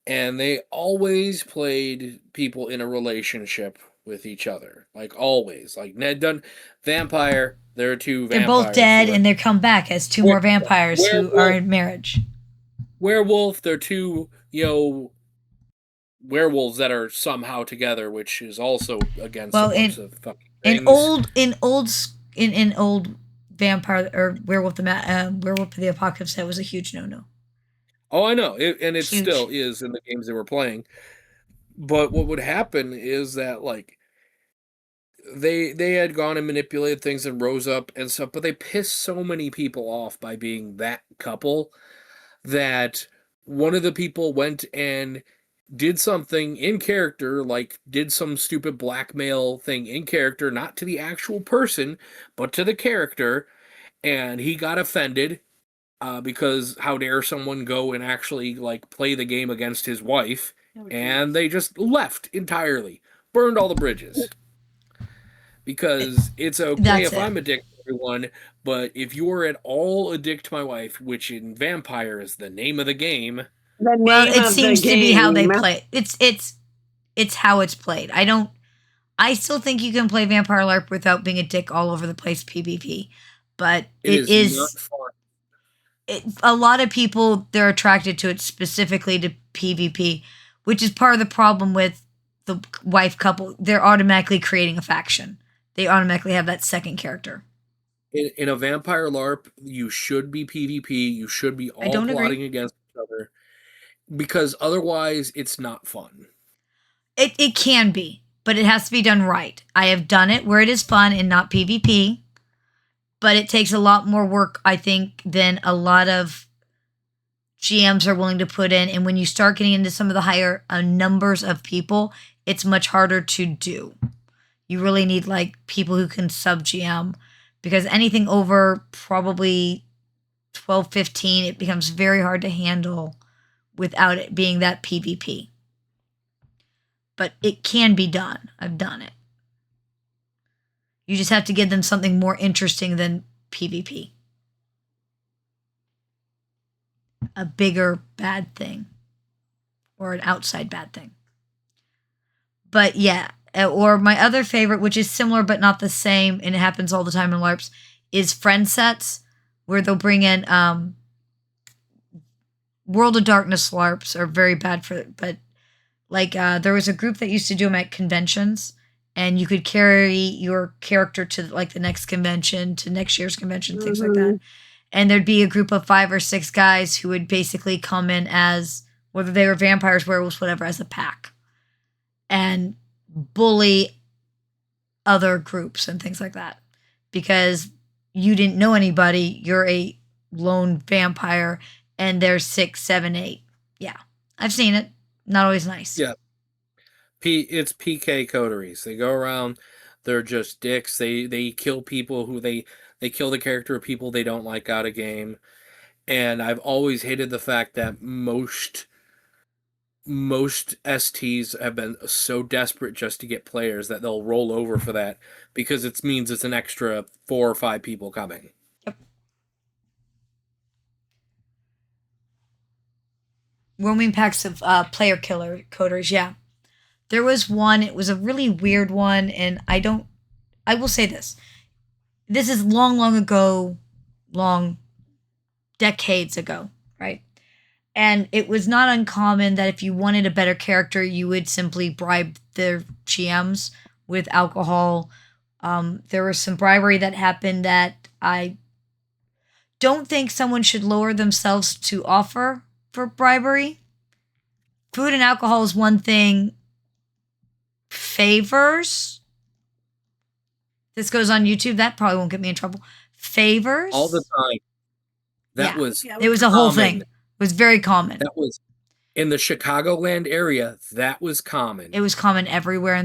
and they always played people in a relationship with each other. Like always. Like Ned Dunn, vampire, there are 2 vampires. They're both dead, and they're come back as 2 more vampires who are in marriage. Werewolf, they're 2, werewolves that are somehow together, which is also against a bunch of fucking things. In old vampire or werewolf werewolf of the apocalypse, that was a huge no. Oh, I know, and it still is in the games they were playing. But what would happen is that like they had gone and manipulated things and rose up and stuff, but they pissed so many people off by being that couple that one of the people went and did something in character, like did some stupid blackmail thing in character, not to the actual person, but to the character, and he got offended because how dare someone go and actually like play the game against his wife, and they just left entirely, burned all the bridges. Because it's okay if I'm a dick to everyone, but if you're at all a dick to my wife, which in Vampire is the name of the game. Well, it seems to be how they play. It's how it's played. I still think you can play Vampire LARP without being a dick all over the place PvP, but it is not fun. A lot of people, they're attracted to it specifically to PvP, which is part of the problem with the wife couple. They're automatically creating a faction. They automatically have that second character. In a Vampire LARP, you should be PvP. You should be all plotting against each other. Because otherwise, it's not fun. It can be, but it has to be done right. I have done it where it is fun and not PvP. But it takes a lot more work, I think, than a lot of GMs are willing to put in. And when you start getting into some of the higher numbers of people, it's much harder to do. You really need like people who can sub GM, because anything over probably 12, 15, it becomes very hard to handle without it being that PvP. But it can be done. I've done it. You just have to give them something more interesting than PvP. A bigger bad thing. Or an outside bad thing. But yeah, or my other favorite, which is similar but not the same, and it happens all the time in LARPs, is friend sets, where they'll bring in World of Darkness LARPs are very bad for it, but like there was a group that used to do them at conventions, and you could carry your character to like the next convention, to next year's convention, things like that. And there'd be a group of 5 or 6 guys who would basically come in as, whether they were vampires, werewolves, whatever, as a pack, and bully other groups and things like that, because you didn't know anybody. You're a lone vampire, and there's 6, 7, 8. Yeah, I've seen it. Not always nice. Yeah. It's PK coteries. They go around, they're just dicks. They kill people who they kill the character of people they don't like out of game. And I've always hated the fact that most STs have been so desperate just to get players that they'll roll over for that, because it means it's an extra 4 or 5 people coming. Yep. Roaming packs of player killer coders, yeah. There was one, it was a really weird one, and I will say this. This is long ago, decades ago, right? And it was not uncommon that if you wanted a better character, you would simply bribe their GMs with alcohol. There was some bribery that happened that I don't think someone should lower themselves to offer for bribery. Food and alcohol is one thing. Favors. This goes on YouTube. That probably won't get me in trouble. Favors. All the time. It was a whole thing. It was very common. That was in the Chicagoland area. That was common. It was common everywhere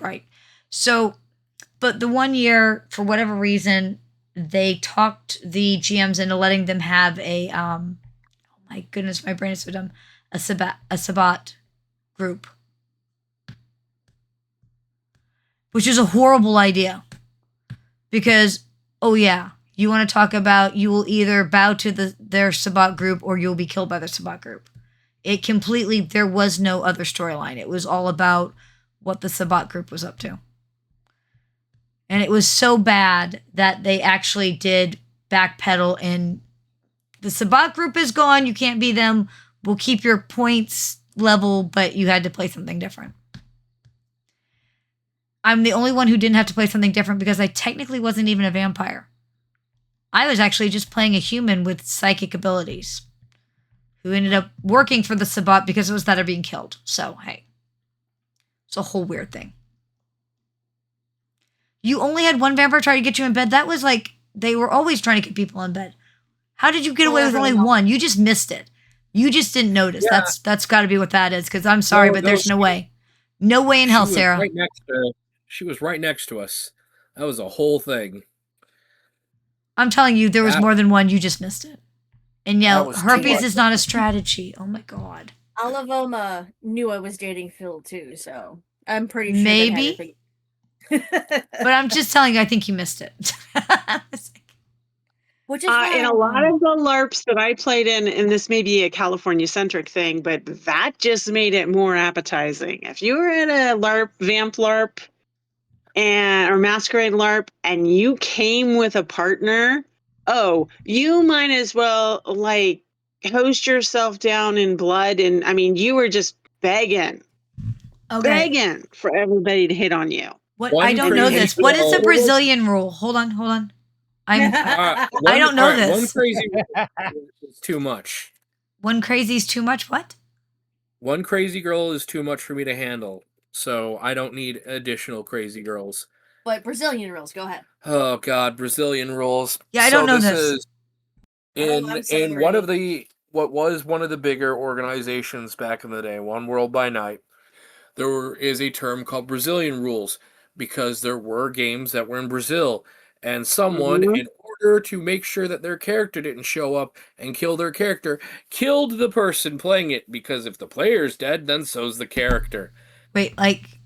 right. So, but the one year, for whatever reason, they talked the GMs into letting them have a oh my goodness, my brain is so dumb. A Sabbat group. Which is a horrible idea. Because, oh yeah, you want to talk about you will either bow to their Sabbat group or you'll be killed by the Sabbat group. There was no other storyline. It was all about what the Sabbat group was up to. And it was so bad that they actually did backpedal, and the Sabbat group is gone. You can't be them. We'll keep your points level, but you had to play something different. I'm the only one who didn't have to play something different because I technically wasn't even a vampire. I was actually just playing a human with psychic abilities who ended up working for the Sabbat because it was that of being killed. So, hey. It's a whole weird thing. You only had one vampire try to get you in bed? That was like, they were always trying to get people in bed. How did you get away with only one? You just missed it. You just didn't notice. Yeah. That's got to be what that is, because I'm sorry, but there's no way. No way in hell, Sarah. She was right next to us. That was a whole thing. I'm telling you, there was more than one. You just missed it. And yeah, herpes is not a strategy. Oh my God. All of them knew I was dating Phil too, so I'm pretty sure. Maybe. But I'm just telling you, I think you missed it. Which is in a lot of the LARPs that I played in, and this may be a California-centric thing, but that just made it more appetizing. If you were at a LARP, Vamp LARP, or Masquerade LARP, and you came with a partner, you might as well like host yourself down in blood, and I mean, you were just begging for everybody to hit on you. What? I don't know this. What is the Brazilian rule? Hold on. I don't know this. One crazy is too much. One crazy is too much? What? One crazy girl is too much for me to handle, so I don't need additional crazy girls. But Brazilian rules, go ahead. Oh God, Brazilian rules. Yeah, I don't know this. I'm one of the bigger organizations back in the day, One World by Night, is a term called Brazilian rules, because there were games that were in Brazil, and someone, Mhm. in order to make sure that their character didn't show up and kill their character, killed the person playing it, because if the player's dead, then so's the character. Wait, like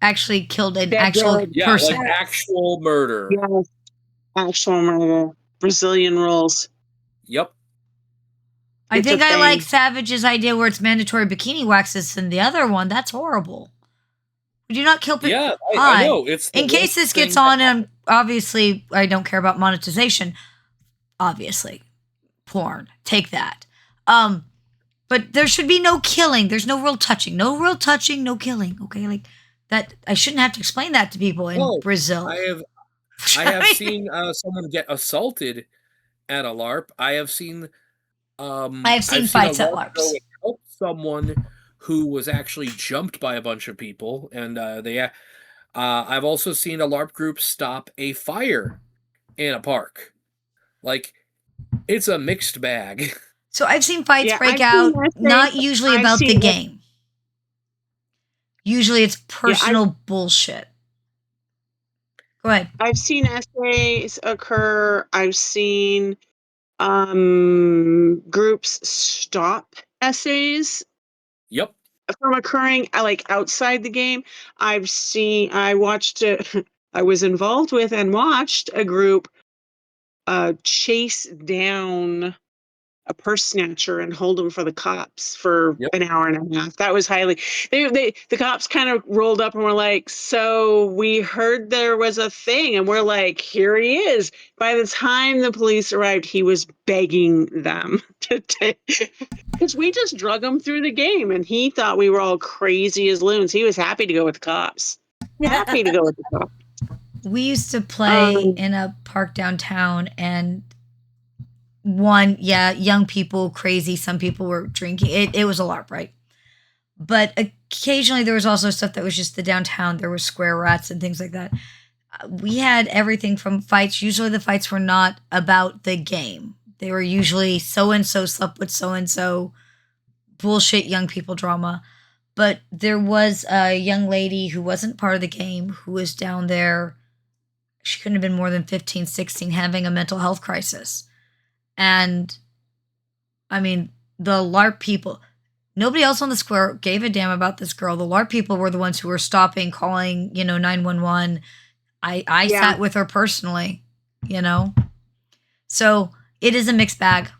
actually killed an Dead, actual dead. Yeah, person. like actual murder. Yes, actual murder. Brazilian rules. Yep. I It's think a I like thing. Savage's idea where it's mandatory bikini waxes than the other one. That's horrible. Would you not kill people? Yeah, I Hi. know. It's the In case worst this gets thing on, and obviously I don't care about monetization. Obviously, porn. Take that. But there should be no killing. There's no real touching. No real touching, no killing. Okay, like that. I shouldn't have to explain that to people in Brazil. I have seen someone get assaulted at a LARP. I have seen I've seen fights at LARPs. go and help someone who was actually jumped by a bunch of people, and I've also seen a LARP group stop a fire in a park. Like, it's a mixed bag. So I've seen fights break I've out, seen essays. not usually I've about the seen game. Usually it's personal bullshit. Go ahead. I've seen essays occur. I've seen groups stop essays Yep. from occurring like outside the game. I watched I was involved with and watched a group chase down a purse snatcher and hold him for the cops for an hour and a half. That was the cops kind of rolled up and were like, so we heard there was a thing, and we're like, here he is. By the time the police arrived, he was begging them to take, because we just drug him through the game, and he thought we were all crazy as loons. He was happy to go with the cops. Happy to go with the cops. We used to play in a park downtown, and young people, crazy. Some people were drinking. It was a LARP, right? But occasionally there was also stuff that was just the downtown. There were square rats and things like that. We had everything from fights. Usually the fights were not about the game. They were usually so-and-so slept with so-and-so, bullshit young people drama. But there was a young lady who wasn't part of the game who was down there. She couldn't have been more than 15, 16, having a mental health crisis. And, I mean, the LARP people, nobody else on the square gave a damn about this girl. The LARP people were the ones who were stopping, calling, 911. I sat with her personally, So it is a mixed bag.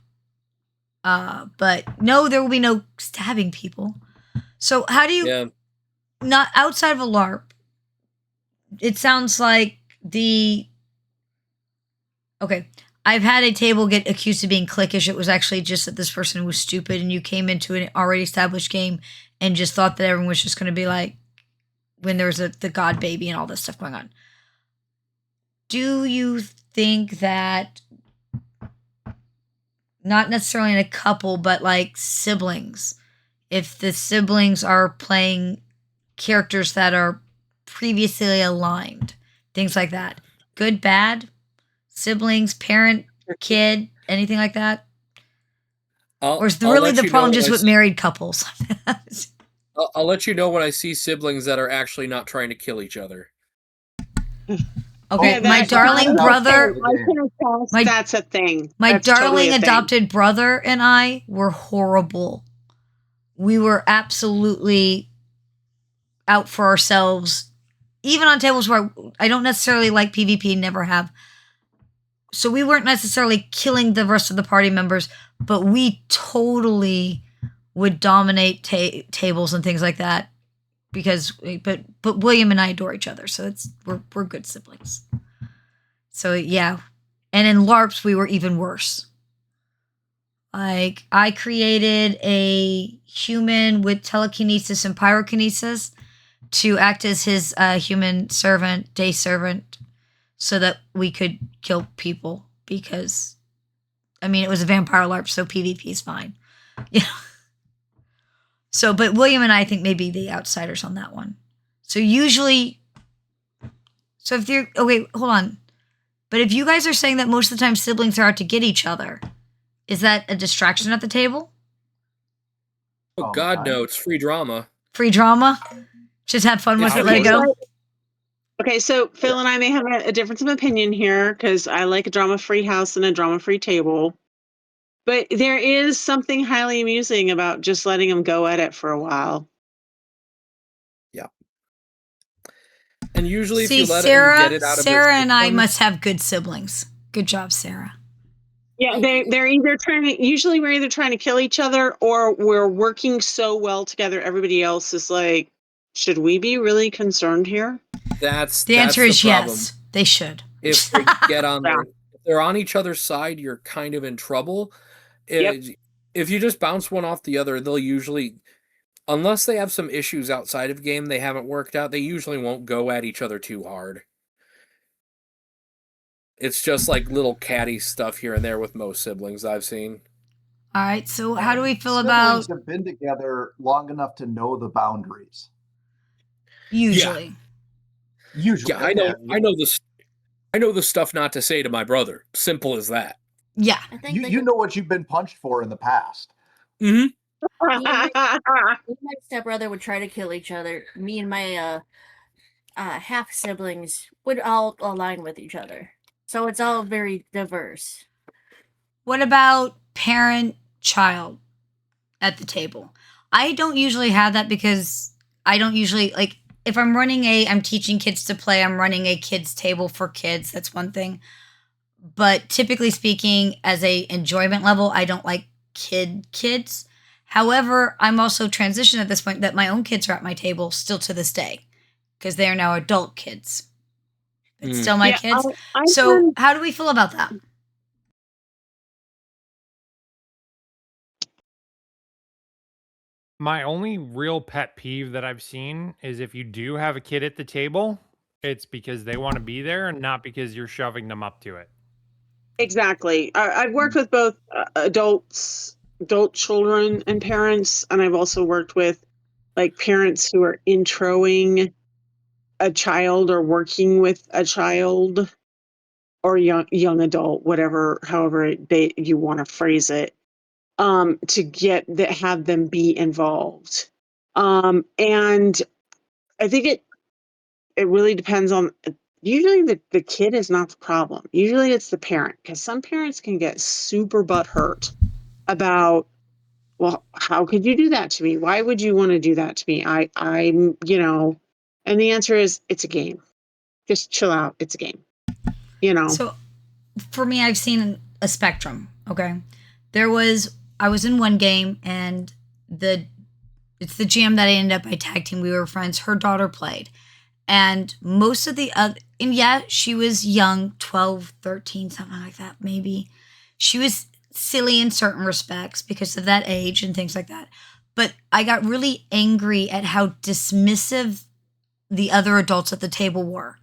But no, there will be no stabbing people. So how do you, not outside of a LARP, it sounds like okay, I've had a table get accused of being cliquish. It was actually just that this person was stupid, and you came into an already established game and just thought that everyone was just going to be like, when there was the God baby and all this stuff going on. Do you think that, not necessarily in a couple, but like siblings, if the siblings are playing characters that are previously aligned, things like that, good, bad, siblings, parent, kid, anything like that? Or is really the problem just with married couples? I'll let you know when I see siblings that are actually not trying to kill each other. Okay, my darling brother. That's a thing. My darling adopted brother and I were horrible. We were absolutely out for ourselves, even on tables where I don't necessarily like PvP, never have. So we weren't necessarily killing the rest of the party members, but we totally would dominate tables and things like that. But William and I adore each other, so we're good siblings. So yeah, and in LARPs we were even worse. Like, I created a human with telekinesis and pyrokinesis to act as his human servant, day servant, so that we could kill people, because, I mean, it was a vampire LARP, so PvP is fine. Yeah. So, but William and I think may be the outsiders on that one. So usually, if you're, okay, hold on. But if you guys are saying that most of the time siblings are out to get each other, Is that a distraction at the table? Oh God, no! It's free drama. Free drama? Just have fun with it. Let it go. Okay, so Phil and I may have a difference of opinion here because I like a drama-free house and a drama-free table. But there is something highly amusing about just letting them go at it for a while. Yeah. And usually See, if you let Sarah, it and get it out of Sarah their and I system, must have good siblings. Good job, Sarah. Yeah, they're either trying to, usually we're either trying to kill each other or we're working so well together, everybody else is like, should we be really concerned here? The answer is yes, they should. If they get on if they're on each other's side, you're kind of in trouble. If you just bounce one off the other, they'll usually, unless they have some issues outside of game they haven't worked out, they usually won't go at each other too hard. It's just like little catty stuff here and there with most siblings I've seen. All right, so how do we feel Siblings about... have been together long enough to know the boundaries. Usually. Usually. Yeah, I know the stuff not to say to my brother. Simple as that. Yeah. You know what you've been punched for in the past. Mm-hmm. Me and my stepbrother would try to kill each other. Me and my half siblings would all align with each other. So it's all very diverse. What about parent-child at the table? I don't usually have that because I don't usually, like, if I'm teaching kids to play, I'm running a kids table for kids. That's one thing. But typically speaking, as a enjoyment level, I don't like kids. However, I'm also transitioned at this point that my own kids are at my table still to this day because they are now adult kids. It's still my kids. So how do we feel about that? My only real pet peeve that I've seen is if you do have a kid at the table, it's because they want to be there and not because you're shoving them up to it. Exactly. I've worked with both adult children and parents, and I've also worked with like parents who are introing a child or working with a child or young adult, however you want to phrase it, to have them be involved. And I think it really depends on, usually the kid is not the problem. Usually it's the parent, because some parents can get super butthurt about, well, how could you do that to me? Why would you want to do that to me? I'm, and the answer is it's a game. Just chill out. It's a game, So for me, I've seen a spectrum. Okay. I was in one game and it's the GM that I ended up, I tag team. We were friends. Her daughter played. And most of the other, and yeah, she was young, 12, 13, something like that, maybe. She was silly in certain respects because of that age and things like that. But I got really angry at how dismissive the other adults at the table were.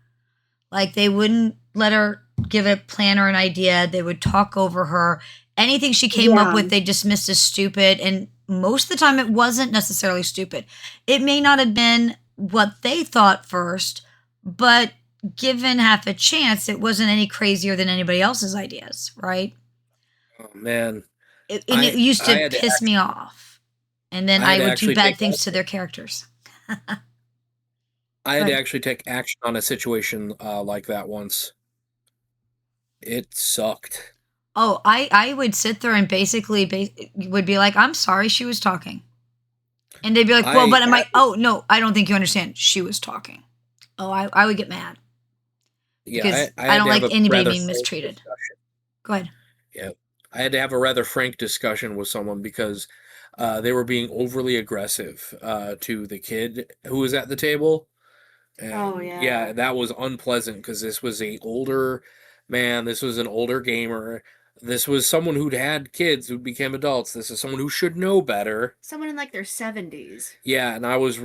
Like, they wouldn't let her give a plan or an idea. They would talk over her. Anything she came up with, they dismissed as stupid. And most of the time, it wasn't necessarily stupid. It may not have been what they thought first, but given half a chance, it wasn't any crazier than anybody else's ideas, right? Oh, man. It used to piss me off. And then I would do bad things to their characters. I had to actually take action on a situation like that once. It sucked. Oh, I would sit there and basically would be like, I'm sorry, she was talking. And they'd be like, well, but I'm like, oh, no, I don't think you understand. She was talking. Oh, I would get mad. Because I don't like anybody being mistreated. Go ahead. Yeah. I had to have a rather frank discussion with someone because they were being overly aggressive to the kid who was at the table. And yeah, that was unpleasant because this was an older gamer. This was someone who'd had kids who became adults. This is someone who should know better. Someone in like their 70s. Yeah, and I was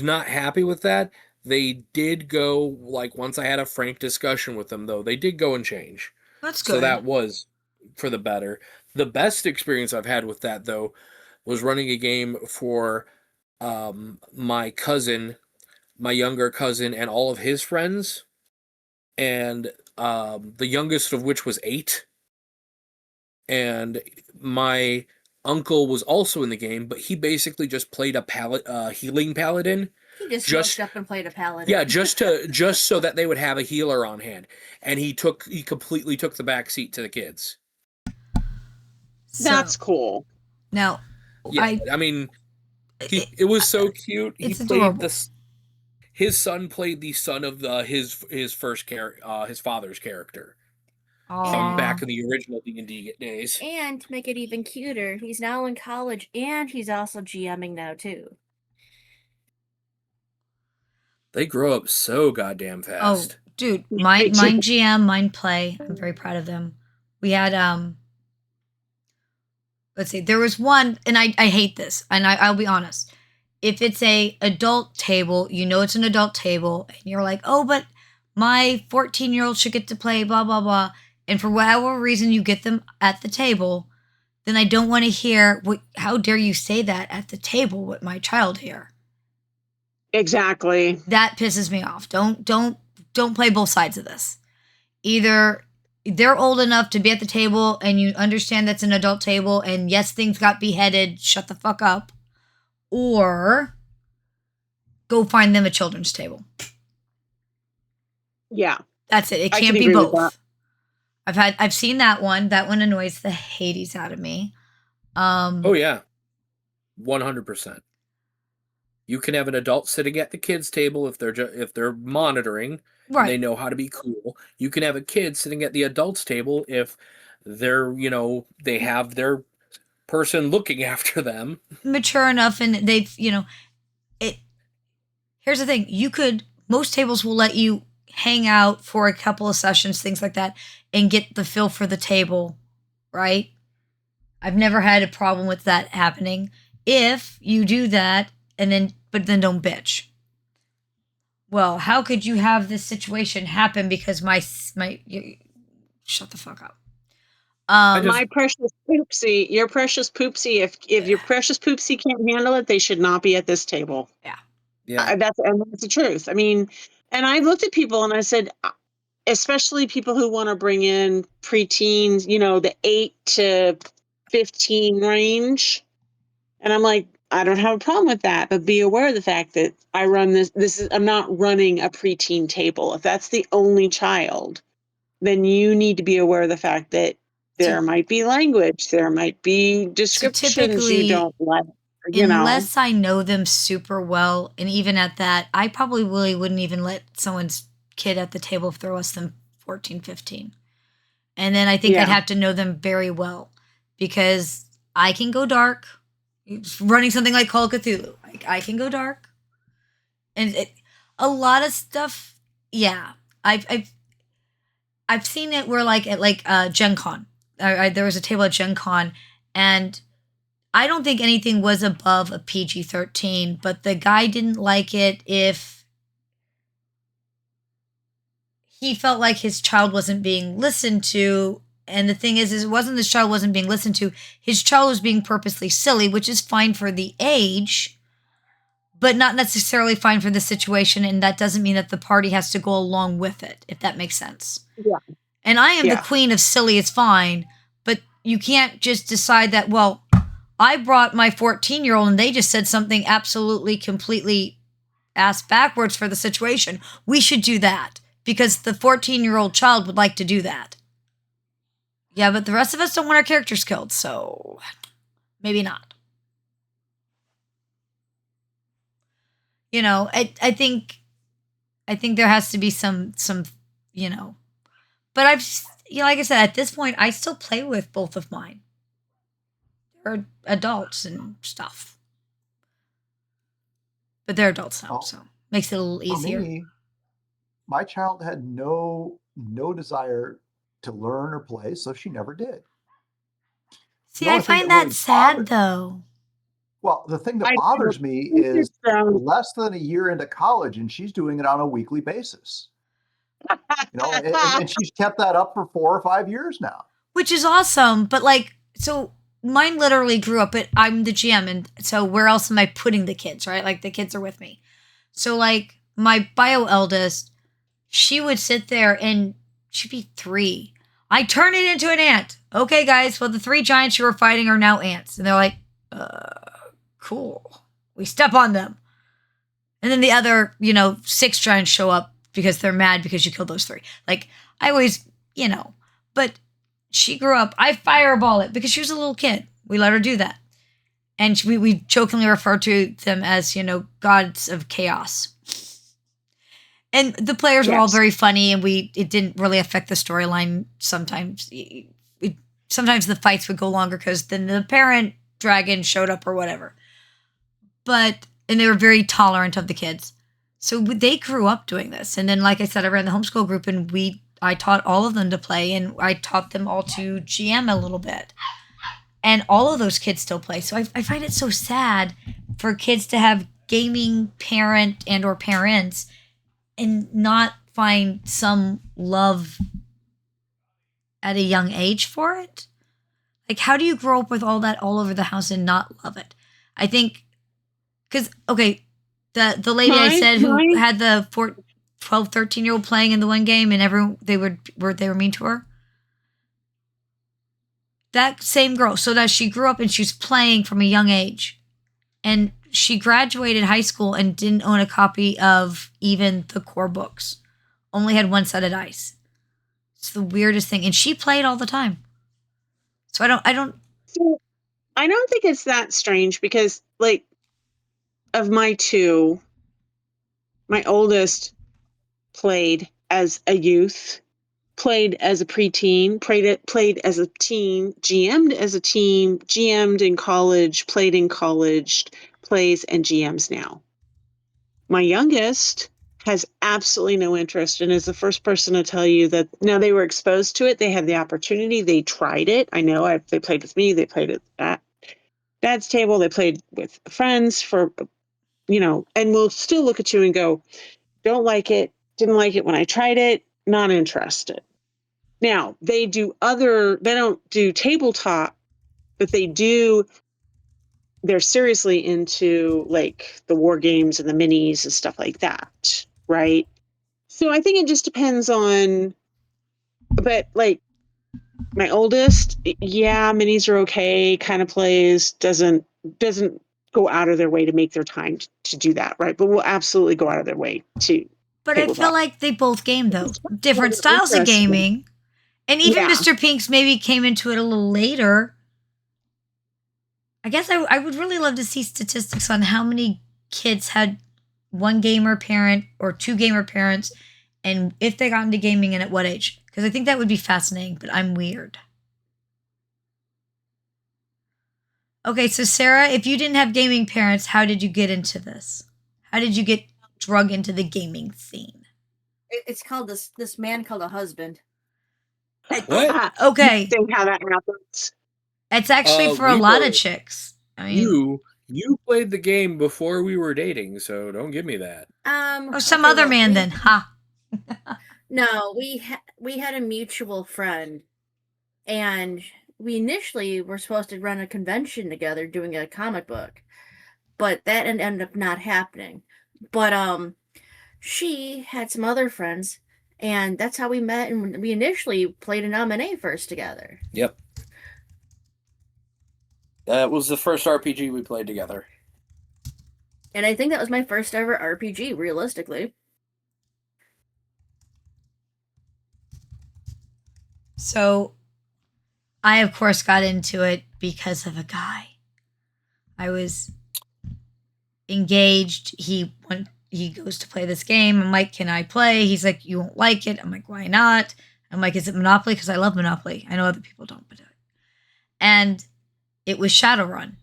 not happy with that. They did go, like, once I had a frank discussion with them, though, they did go and change. That's good. So that was for the better. The best experience I've had with that, though, was running a game for my cousin, my younger cousin, and all of his friends. And the youngest of which was 8. and my uncle was also in the game, but he basically just played a healing paladin. He just smoked up and played a paladin. Yeah, just so that they would have a healer on hand, and he completely took the back seat to the kids. That's cool. Now, yeah, I mean, it was so cute. He played adorable. His son played the son of his father's character. Back in the original D&D days. And to make it even cuter, he's now in college and he's also GMing now too. They grow up so goddamn fast. Oh, dude, mine GM, mine play. I'm very proud of them. We had let's see, there was one, and I hate this, and I'll be honest. If it's a adult table, you know it's an adult table, and you're like, oh, but my 14-year-old should get to play, blah, blah, blah. And for whatever reason you get them at the table, then I don't want to hear, how dare you say that at the table with my child here? Exactly. That pisses me off. Don't play both sides of this. Either they're old enough to be at the table and you understand that's an adult table and yes, things got beheaded, shut the fuck up. Or go find them a children's table. Yeah. That's it. It can't be both. I've seen that one. That one annoys the Hades out of me. Oh yeah. 100%. You can have an adult sitting at the kids' table if they're monitoring, right. They know how to be cool. You can have a kid sitting at the adults' table if they're, they have their person looking after them. Mature enough, and they've, here's the thing. Most tables will let you hang out for a couple of sessions, things like that, and get the feel for the table, right? I've never had a problem with that happening. If you do that, but then don't bitch. Well, how could you have this situation happen because shut the fuck up. My precious poopsie, your precious poopsie, if your precious poopsie can't handle it, they should not be at this table. Yeah. That's the truth. I mean, and I looked at people and I said, especially people who want to bring in preteens, the 8 to 15 range. And I'm like, I don't have a problem with that, but be aware of the fact that I run I'm not running a preteen table. If that's the only child, then you need to be aware of the fact that there might be language, there might be descriptions you don't like. Unless I know them super well, and even at that, I probably really wouldn't even let someone's kid at the table if they're less than 14, 15. And then I think I'd have to know them very well because I can go dark. Running something like Call of Cthulhu, I can go dark, and a lot of stuff. Yeah, I've seen it where at Gen Con, there was a table at Gen Con, and I don't think anything was above a PG-13, but the guy didn't like it if he felt like his child wasn't being listened to. And the thing is it wasn't his child wasn't being listened to. His child was being purposely silly, which is fine for the age, but not necessarily fine for the situation. And that doesn't mean that the party has to go along with it, if that makes sense. Yeah. And I am the queen of silly is fine, but you can't just decide that, well, I brought my 14-year-old and they just said something absolutely, completely ass backwards for the situation. We should do that because the 14-year-old child would like to do that. Yeah, but the rest of us don't want our characters killed, so maybe not. I think there has to be some, but I've, like I said, at this point, I still play with both of mine. They're adults and stuff. But they're adults now, so makes it a little easier. For me, my child had no desire to learn or play, so she never did. See, I find that sad, though. Well, the thing that bothers me is less than a year into college, and she's doing it on a weekly basis. And she's kept that up for 4 or 5 years now. Which is awesome, but so mine literally grew up, but I'm the GM, and so where else am I putting the kids, right? The kids are with me. So, my bio eldest, she would sit there and she'd be 3. I turn it into an ant. okay, guys, well, the 3 giants you were fighting are now ants. And they're like, cool. We step on them. And then the other, 6 giants show up because they're mad because you killed those 3. Like, I always, but she grew up, I fireball it because she was a little kid. We let her do that. And we jokingly refer to them as, gods of chaos. And the players were all very funny, and it didn't really affect the storyline sometimes. Sometimes the fights would go longer because then the parent dragon showed up or whatever. And they were very tolerant of the kids. So they grew up doing this. And then, like I said, I ran the homeschool group, and I taught all of them to play, and I taught them all to GM a little bit. And all of those kids still play. So I find it so sad for kids to have gaming parent and or parents and not find some love at a young age for it. Like, how do you grow up with all that all over the house and not love it? I think, because, okay, the lady I said who had the 12, 13-year-old playing in the one game and everyone, they were mean to her. That same girl, so that she grew up and she was playing from a young age. And she graduated high school and didn't own a copy of even the core books. Only had 1 set of dice. It's the weirdest thing. And she played all the time. So I don't think it's that strange because, like, of my 2, my oldest played as a youth, played as a preteen, played as a teen, GM'd as a teen, GM'd in college, played in college, plays and GMs now. My youngest has absolutely no interest and is the first person to tell you that now they were exposed to it. They had the opportunity. They tried it. I know they played with me. They played at dad's table. They played with friends for, and we'll still look at you and go, don't like it. Didn't like it when I tried it. Not interested. Now they don't do tabletop, but they're seriously into like the war games and the minis and stuff like that. Right. So I think it just depends on, but like my oldest, yeah, minis are okay, kind of plays, doesn't go out of their way to make their time to do that. Right. But we'll absolutely go out of their way to. But I feel like they both game, though. Different styles of gaming. And even Mr. Pinks maybe came into it a little later. I guess I would really love to see statistics on how many kids had 1 gamer parent or 2 gamer parents, and if they got into gaming and at what age. Because I think that would be fascinating, but I'm weird. Okay, so Sarah, if you didn't have gaming parents, how did you get into this? How did you get drug into the gaming scene? It's called this man called a husband. What? Okay. Think how that happens. It's actually for a lot of chicks. I mean, you played the game before we were dating, so don't give me that. Some other man then. Ha. No, we had a mutual friend, and we initially were supposed to run a convention together doing a comic book, but that ended up not happening. But she had some other friends, and that's how we met, and we initially played an M&A first together. Yep. That was the first RPG we played together. And I think that was my first ever RPG, realistically. So, I, of course, got into it because of a guy. I was engaged. He goes to play this game. I'm like, can I play? He's like, you won't like it. I'm like, why not? I'm like, is it Monopoly? Because I love Monopoly. I know other people don't, but and it was Shadowrun.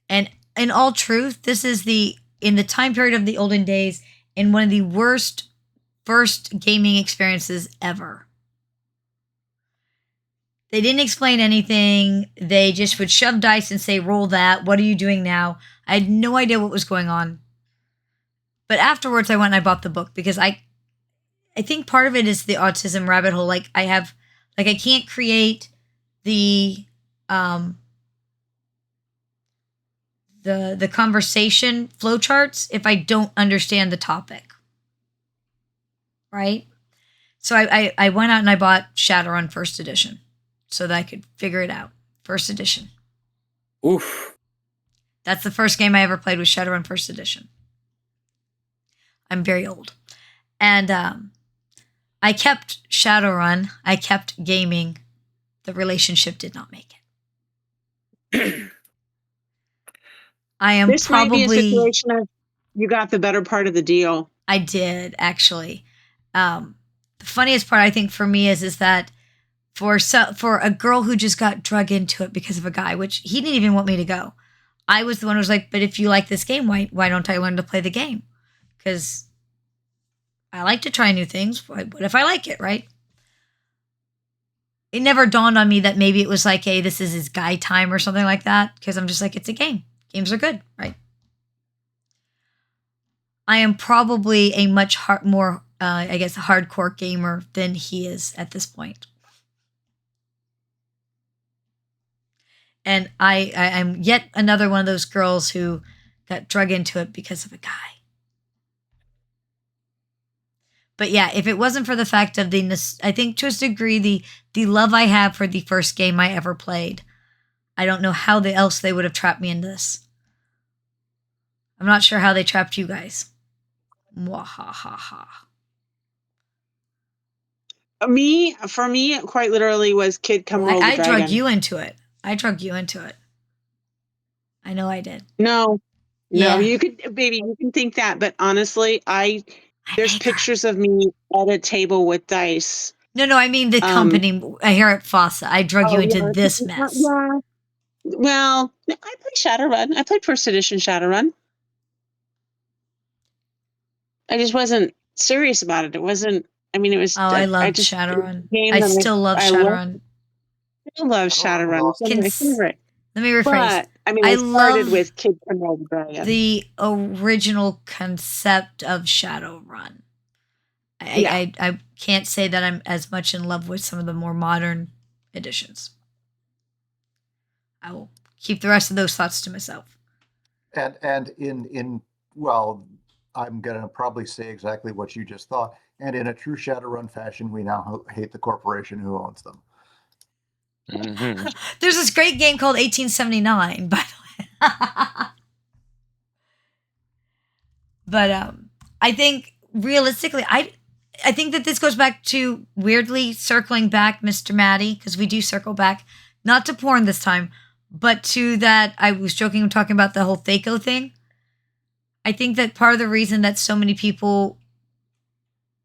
And in all truth, this is in the time period of the olden days, in one of the worst first gaming experiences ever. They didn't explain anything. They just would shove dice and say, roll that. What are you doing now? I had no idea what was going on. But afterwards, I went and I bought the book because I think part of it is the autism rabbit hole. Like I can't create the conversation flowcharts if I don't understand the topic. Right? So I went out and I bought Shadowrun first edition. so that I could figure it out. First edition. Oof. That's the first game I ever played was Shadowrun First Edition. I'm very old. And I kept Shadowrun. I kept gaming. The relationship did not make it. I am This might be a probably... situation of you got the better part of the deal. I did, actually. The funniest part, I think, for me is that for a girl who just got drug into it because of a guy, which he didn't even want me to go. I was the one who was like, but if you like this game, why don't I learn to play the game? Because I like to try new things. What if I like it, right? It never dawned on me that maybe it was like, hey, this is his guy time or something like that. Because I'm just like, it's a game. Games are good, right? I am probably a much more, I guess, hardcore gamer than he is at this point. And I'm yet another one of those girls who got drug into it because of a guy. But yeah, if it wasn't for the fact of I think to a degree, the love I have for the first game I ever played, I don't know how else they would have trapped me in this. I'm not sure how they trapped you guys. Mwahaha. For me, it quite literally was Kid Come Roll the I Dragon. drug you into it. I know I did. No, Yeah. you could, baby, you can think that, but honestly, there's pictures of me at a table with dice. No, I mean the company here at FOSSA. I drug you into this mess. Yeah. Well, I played Shadowrun. I played First Edition Shadowrun. I just wasn't serious about it. It wasn't. I mean, it was. Oh, I loved Shadowrun. I still love Shadowrun. I love Shadowrun. It's one of my favorite. Let me rephrase. But, I mean, I started with Kid Come Roll the Dragon. The original concept of Shadowrun. I can't say that I'm as much in love with some of the more modern editions. I will keep the rest of those thoughts to myself. And well, I'm going to probably say exactly what you just thought. And in a true Shadowrun fashion, we now hate the corporation who owns them. Mm-hmm. There's this great game called 1879, by the way. But I think realistically, I think that this goes back to weirdly circling back, Mr. Maddie, because we do circle back, not to porn this time, but to that I was joking and talking about the whole Thaco thing. I think that part of the reason that so many people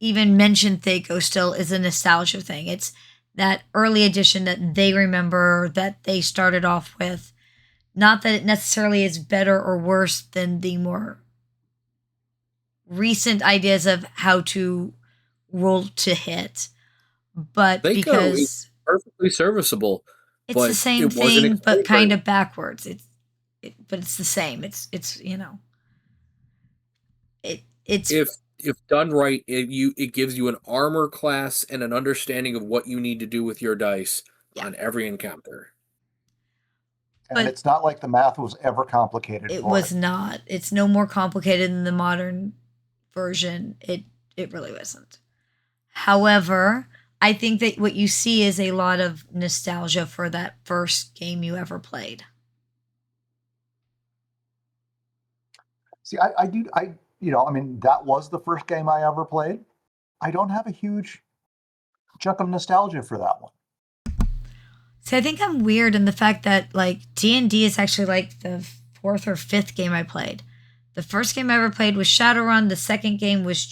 even mention Thaco still is a nostalgia thing. It's that early edition that they remember that they started off with. Not that it necessarily is better or worse than the more recent ideas of how to roll to hit, but Thaco because is perfectly serviceable. It's the same thing, but kind of backwards. But it's the same. It's it's if done right, it gives you an armor class and an understanding of what you need to do with your dice on every encounter. And it's not like the math was ever complicated. It was not. It's no more complicated than the modern version. It really wasn't. However, I think that what you see is a lot of nostalgia for that first game you ever played. See, I mean, that was the first game I ever played. I don't have a huge chunk of nostalgia for that one. See, I think I'm weird in the fact that like D&D is actually like the fourth or fifth game I played. The first game I ever played was Shadowrun. The second game was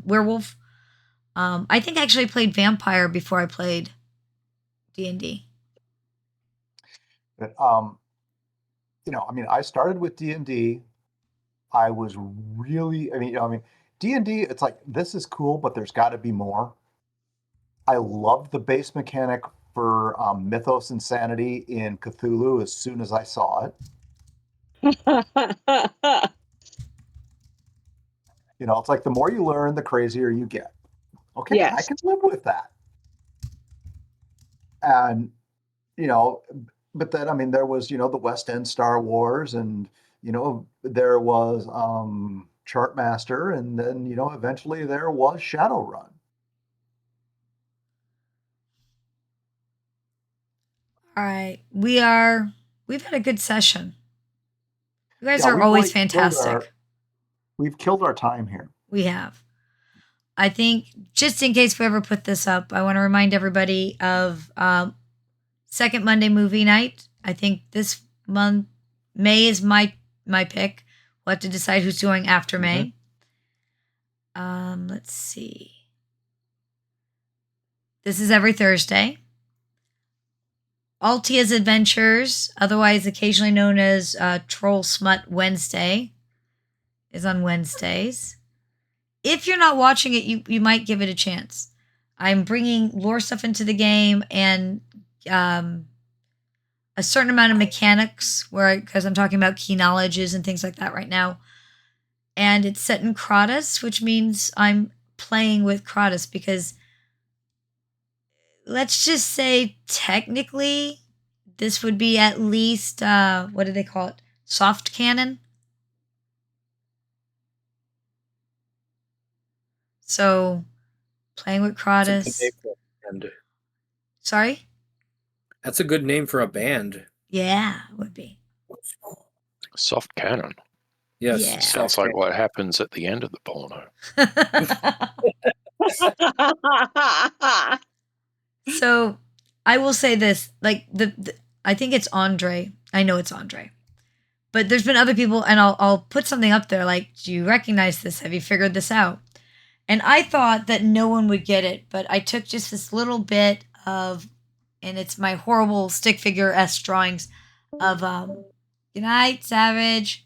Werewolf. I think I actually played Vampire before I played D&D. But I mean, I started with D&D. I was really, D&D. It's like, this is cool, but there's got to be more. I loved the base mechanic for Mythos Insanity in Cthulhu as soon as I saw it. It's like the more you learn, the crazier you get. Okay, yes. I can live with that. And, but then, I mean, there was, the West End Star Wars, and, there was Chartmaster, and then, eventually there was Shadowrun. All right. We've had a good session. You guys Yeah, are we've always like killed fantastic. We've killed our time here. We have. I think just in case we ever put this up, I want to remind everybody of second Monday movie night. I think this month, May is my pick. We'll have to decide who's doing after May. Let's see. This is every Thursday. Altia's Adventures, otherwise occasionally known as Troll Smut Wednesday, is on Wednesdays. If you're not watching it, you might give it a chance. I'm bringing lore stuff into the game and a certain amount of mechanics, because I'm talking about key knowledges and things like that right now. And it's set in Kratos, which means I'm playing with Kratos because let's just say technically this would be at least what do they call it? Soft canon. So playing with Kratos. Sorry? That's a good name for a band. Yeah, it would be. Soft cannon. Yes. Yeah. Sounds like what happens at the end of the porno. So I will say this, like I think it's Andre. I know it's Andre. But there's been other people, and I'll put something up there like, do you recognize this? Have you figured this out? And I thought that no one would get it, but I took just this little bit of, and it's my horrible stick figure-esque drawings of Good night, Savage.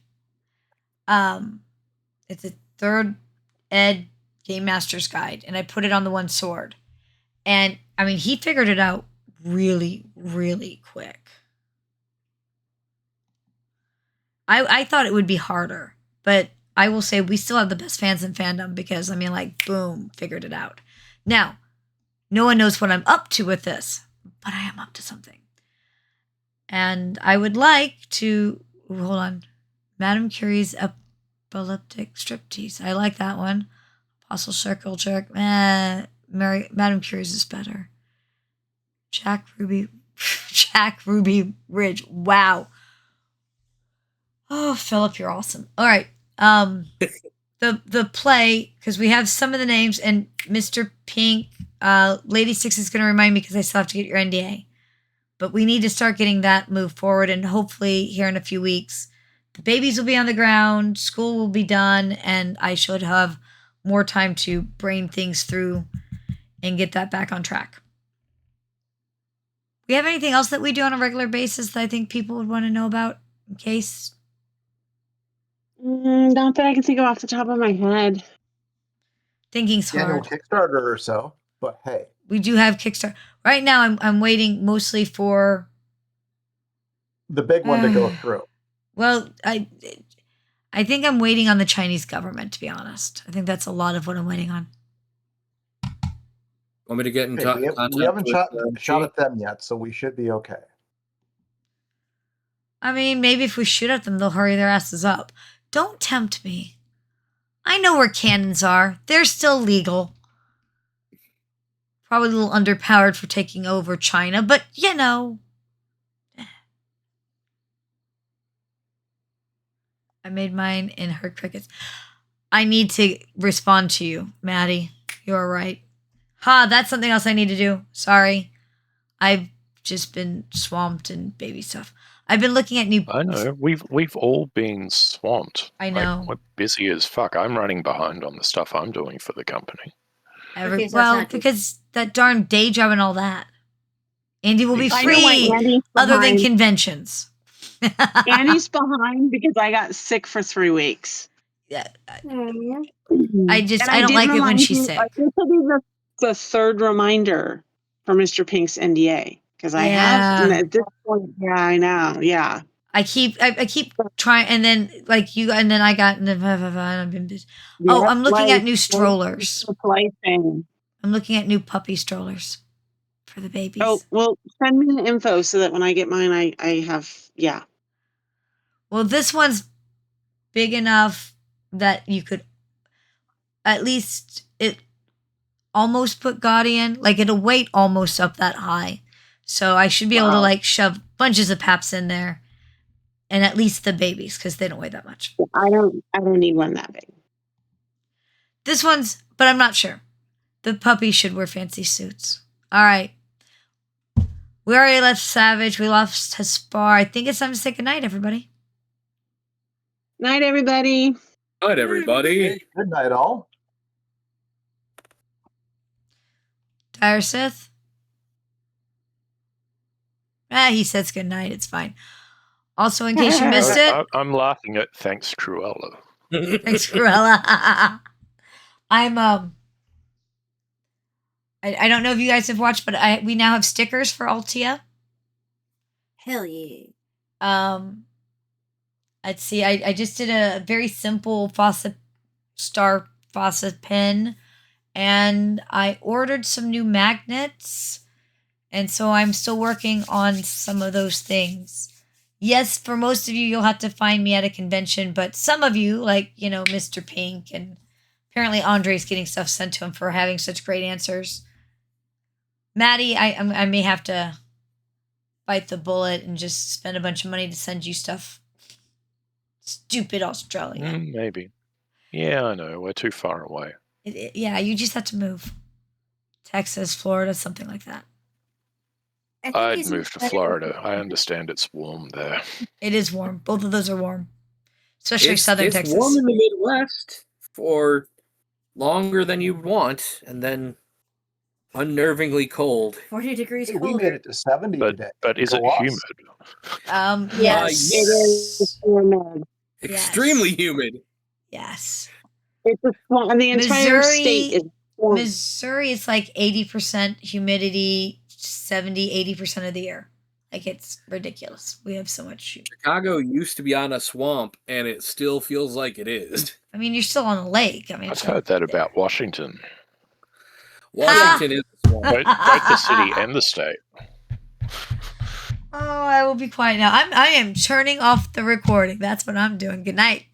It's a third ed Game Master's Guide, and I put it on the one sword. And I mean, he figured it out really, really quick. I thought it would be harder, but I will say we still have the best fans in fandom because, I mean, like, boom, figured it out. Now, no one knows what I'm up to with this, but I am up to something. And I would like to, hold on, Madame Curie's epileptic striptease. I like that one. Apostle Circle Jerk. Madame Curie's is better. Jack Ruby Ridge. Wow. Oh, Philip, you're awesome. All right. The play, because we have some of the names, and Mr. Pink, Lady Six is going to remind me because I still have to get your NDA. But we need to start getting that moved forward, and hopefully here in a few weeks, the babies will be on the ground, school will be done, and I should have more time to brain things through and get that back on track. We have anything else that we do on a regular basis that I think people would want to know about in case? Not that I can think of off the top of my head. Thinking's hard. Kickstarter or so, but hey. We do have Kickstarter. Right now I'm waiting mostly for the big one to go through. Well, I think I'm waiting on the Chinese government, to be honest. I think that's a lot of what I'm waiting on. Want me to get in contact? We haven't shot at them yet, so we should be okay. I mean, maybe if we shoot at them, they'll hurry their asses up. Don't tempt me. I know where cannons are. They're still legal. Probably a little underpowered for taking over China, but you know. I made mine in her crickets. I need to respond to you, Maddie. You're right. That's something else I need to do. Sorry. I've just been swamped in baby stuff. I've been looking at new... I know. We've all been swamped. I know. Like, we're busy as fuck. I'm running behind on the stuff I'm doing for the company. Because that darn day job and all that. Andy will be free other than conventions. Andy's behind because I got sick for 3 weeks. Yeah. I don't like it when she's sick. This will be the third reminder for Mr. Pink's NDA. Because I have, at this point, I know, I keep trying, and then like you, and then I got, and then I've been busy. Oh, I'm looking at new strollers. I'm looking at new puppy strollers for the babies. Oh, well, send me the info so that when I get mine, I have, Well, this one's big enough that you could at least it almost put Guardian, like it'll weight almost up that high. So I should be able to Wow. like shove bunches of paps in there, and at least the babies because they don't weigh that much. I don't need one that big. This one's, but I'm not sure. The puppy should wear fancy suits. All right. We already left Savage. We lost Hespar. I think it's time to say goodnight, everybody. Night, everybody. Good, everybody. Good night, all. Dire Sith? He says goodnight. It's fine. Also, in case you missed it, I'm laughing at thanks, Cruella. thanks, Cruella. I'm I don't know if you guys have watched, but we now have stickers for Altia. Hell yeah. Let's see. I just did a very simple faucet pen, and I ordered some new magnets, and so I'm still working on some of those things. Yes, for most of you, you'll have to find me at a convention, but some of you, like, you know, Mr. Pink, and apparently Andre's getting stuff sent to him for having such great answers. Maddie, I may have to bite the bullet and just spend a bunch of money to send you stuff. Stupid Australia. Maybe. Yeah, I know. We're too far away. Yeah, you just have to move. Texas, Florida, something like that. I'd move to Florida. I understand it's warm there. It is warm. Both of those are warm. Especially southern It's Texas. warm in the Midwest for longer than you'd want, and then unnervingly cold. 40 degrees Hey, we colder. made it to 70 today. But is it Go us. humid? Yes. It is humid. Extremely humid. Yes. It's a swamp, and the entire Missouri- state is swamp. Missouri is like 80% humidity, 80% of the year. Like, it's ridiculous. We have so much. Chicago used to be on a swamp, and it still feels like it is. I mean, you're still on a lake. I mean, I've heard that about Washington. Washington is a swamp. Both the city and the state. Oh, I will be quiet now. I am turning off the recording. That's what I'm doing. Good night.